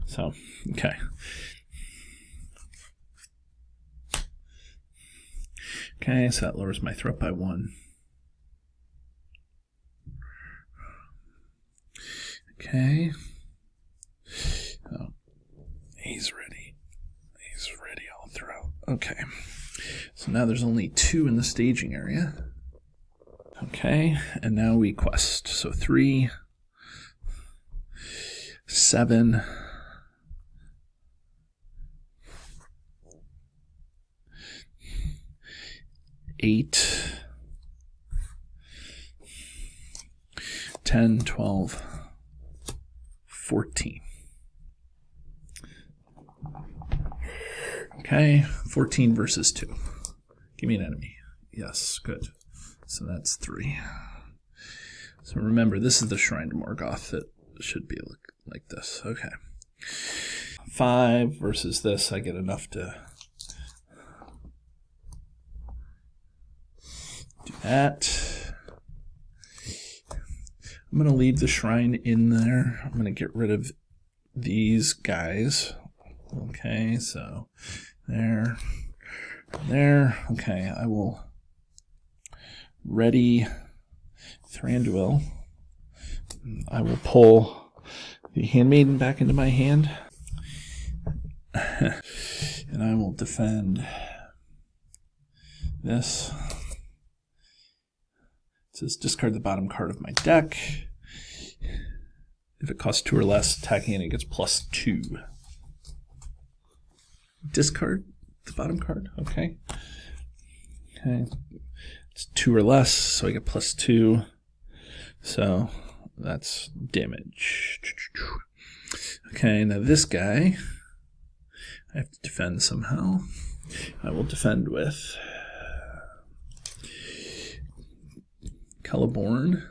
So, okay. Okay, so that lowers my threat by 1. Okay. Oh, he's ready. He's ready all throughout. Okay. So now there's only 2 in the staging area. Okay, and now we quest. So 3, 7, 8, 10, 12, 14. Okay, 14 versus 2. Give me an enemy. Yes, good. So that's 3. So remember, this is the Shrine to Morgoth that should be like this. Okay. 5 versus this. I get enough to do that. I'm going to leave the shrine in there. I'm going to get rid of these guys. Okay, so there, there. Okay, I will ready Thranduil. I will pull the Handmaiden back into my hand. And I will defend this. It says discard the bottom card of my deck. If it costs 2 or less, attacking it gets +2. Discard the bottom card. Okay. Okay. It's 2 or less, so I get +2. So that's damage. Okay, now this guy I have to defend somehow. I will defend with Celeborn,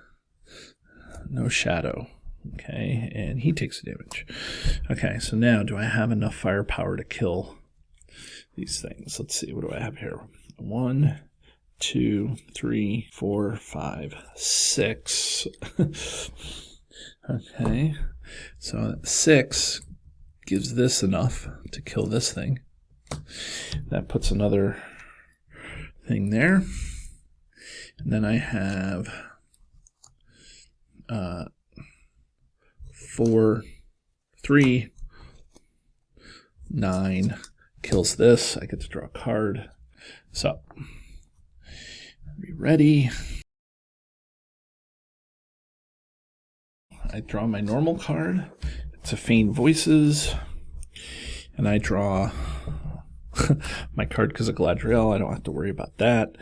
no shadow. Okay, and he takes the damage. Okay, so now do I have enough firepower to kill these things? Let's see, what do I have here? 1, 2, 3, 4, 5, 6. Okay, so 6 gives this enough to kill this thing. That puts another thing there. And then I have 4, 3, 9 kills this. I get to draw a card. So, be ready. I draw my normal card. It's a Feign Voices. And I draw my card because of Galadriel. I don't have to worry about that.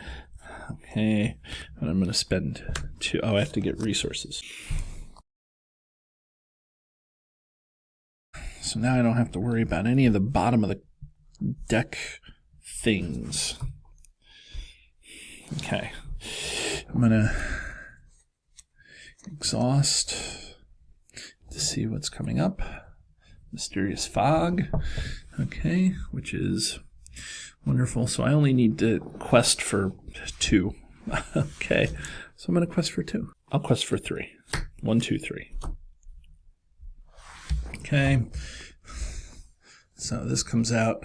Okay, and I'm going to spend 2. Oh, I have to get resources. So now I don't have to worry about any of the bottom of the deck things. Okay, I'm going to exhaust to see what's coming up. Mysterious Fog. Okay, which is wonderful. So I only need to quest for 2. Okay, so I'm going to quest for 2. I'll quest for 3. 1, 2, 3. Okay, so this comes out.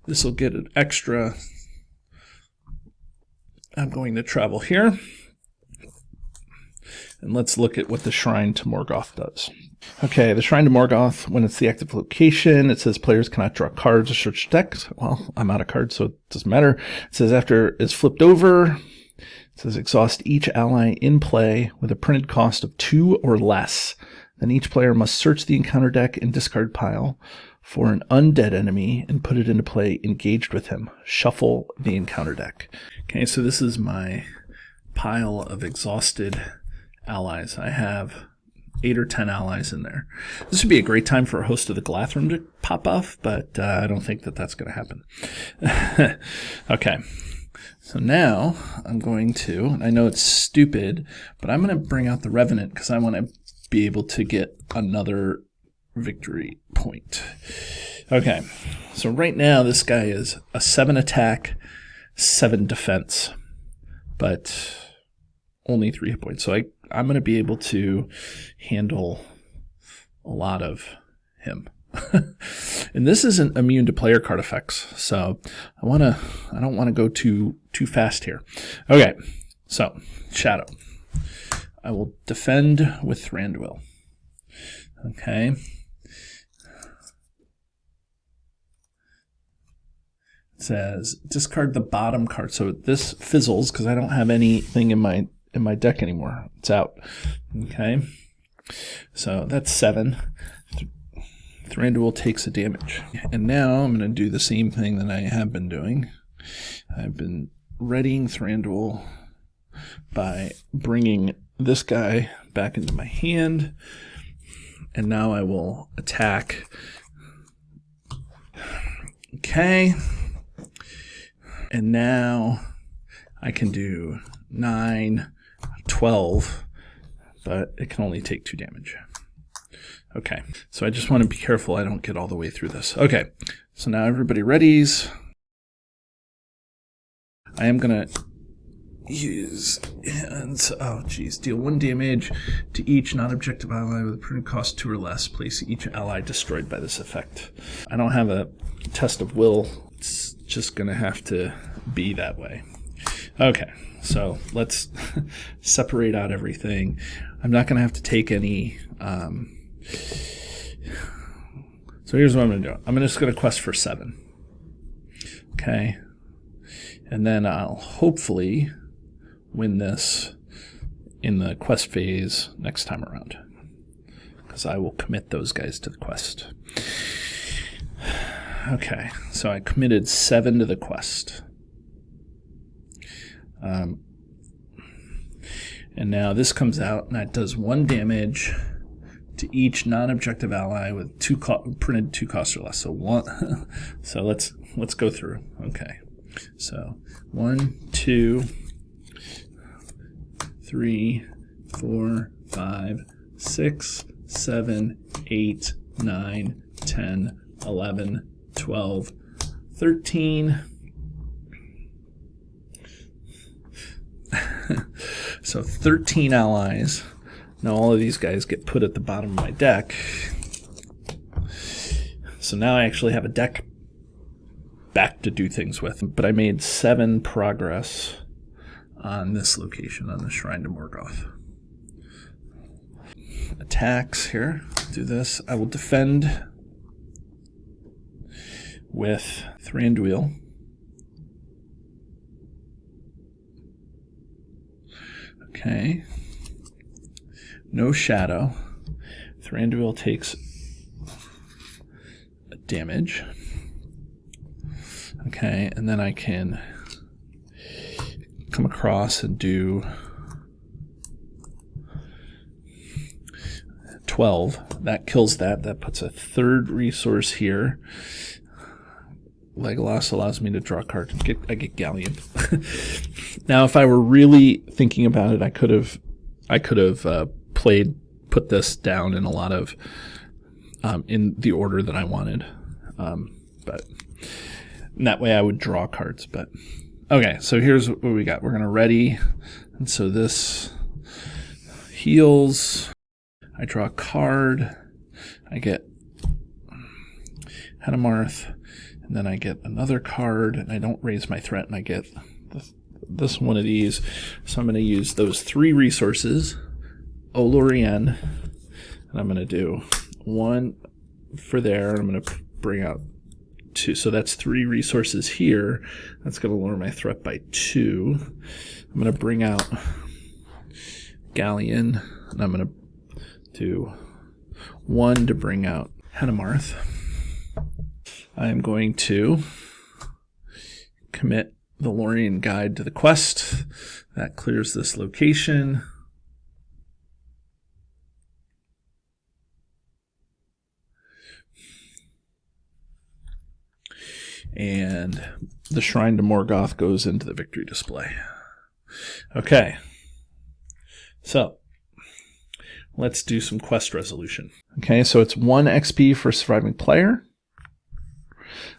This will get an extra. I'm going to travel here. And let's look at what the Shrine to Morgoth does. Okay, the Shrine to Morgoth, when it's the active location, it says players cannot draw cards or search decks. Well, I'm out of cards, so it doesn't matter. It says after it's flipped over, it says exhaust each ally in play with a printed cost of 2 or less. Then each player must search the encounter deck and discard pile for an undead enemy and put it into play engaged with him. Shuffle the encounter deck. Okay, so this is my pile of exhausted allies. I have 8 or 10 allies in there. This would be a great time for a Host of the Glathrim to pop off, but I don't think that that's going to happen. Okay, so now I'm going to, and I know it's stupid, but I'm going to bring out the Revenant because I want to be able to get another victory point. Okay, so right now this guy is a 7 attack, 7 defense, but only 3 hit points. So I'm going to be able to handle a lot of him. And this isn't immune to player card effects, so I don't want to go too fast here. Okay, so Shadow. I will defend with Thranduil. Okay. It says discard the bottom card. So this fizzles because I don't have anything in my deck anymore. It's out. Okay. So that's 7. Thranduil takes a damage. And now I'm going to do the same thing that I have been doing. I've been readying Thranduil by bringing this guy back into my hand. And now I will attack. Okay. And now I can do 9, 12, but it can only take 2 damage. Okay, so I just want to be careful I don't get all the way through this. Okay, so now everybody readies. I am going to use, deal 1 damage to each non-objective ally with a printed cost 2 or less. Place each ally destroyed by this effect. I don't have a test of will. It's just going to have to be that way. Okay, so let's separate out everything. I'm not going to have to take any... So here's what I'm going to do. I'm just going to quest for 7. Okay. And then I'll hopefully win this in the quest phase next time around, because I will commit those guys to the quest. Okay, so I committed 7 to the quest. And now this comes out, and that does 1 damage to each non-objective ally with printed 2 costs or less. So 1. So let's go through. Okay, so 1, 2, 3, 4, 5, 6, 7, 8, 9, 10, 11, 12, 13. So 13 allies. Now all of these guys get put at the bottom of my deck. So now I actually have a deck back to do things with. But I made 7 progress on this location, on the Shrine to Morgoth. Attacks here. Do this. I will defend with Thranduil. Okay. No Shadow. Thranduil takes a damage. Okay, and then I can come across and do 12. That kills that. That puts a 3rd resource here. Legolas allows me to draw a card. I get Galleon. Now, if I were really thinking about it, I could have put this down in a lot of in the order that I wanted, but in that way I would draw cards. But okay, so here's what we got. We're gonna ready, and so this heals. I draw a card. I get Hedamarth. And then I get another card, and I don't raise my threat, and I get this one of these. So I'm going to use those 3 resources Olorien, and I'm going to do 1 for there, and I'm going to bring out 2. So that's 3 resources here. That's going to lower my threat by 2. I'm going to bring out Galleon, and I'm going to do 1 to bring out Henemarth. I'm going to commit the Lorien Guide to the quest. That clears this location. And the Shrine to Morgoth goes into the victory display. Okay. So, let's do some quest resolution. Okay, so it's 1 XP for surviving player.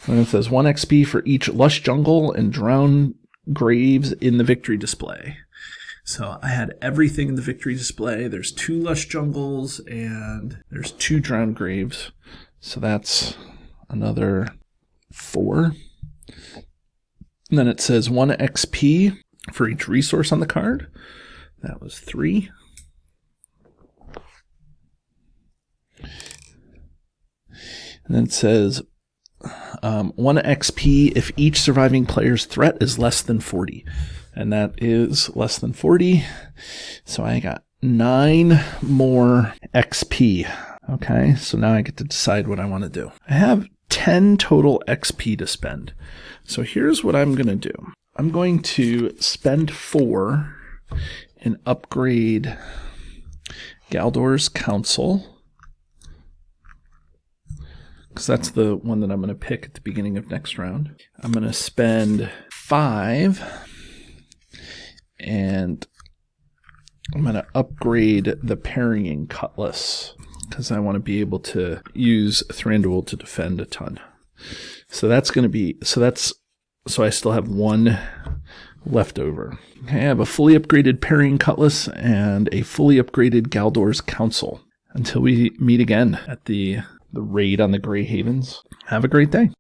And it says 1 XP for each lush jungle and drowned graves in the victory display. So I had everything in the victory display. There's 2 lush jungles and there's 2 drowned graves. So that's another 4. And then it says 1 XP for each resource on the card. That was 3. And then it says 1 XP if each surviving player's threat is less than 40. And that is less than 40. So I got 9 more XP. Okay, so now I get to decide what I want to do. I have 10 total XP to spend. So here's what I'm going to do. I'm going to spend 4 and upgrade Galdor's Council, because that's the one that I'm going to pick at the beginning of next round. I'm going to spend 5, and I'm going to upgrade the Parrying Cutlass, because I want to be able to use Thranduil to defend a ton. So that's going to be, so I still have 1 left over. Okay, I have a fully upgraded Parrying Cutlass and a fully upgraded Galdor's Council. Until we meet again at the raid on the Grey Havens, have a great day.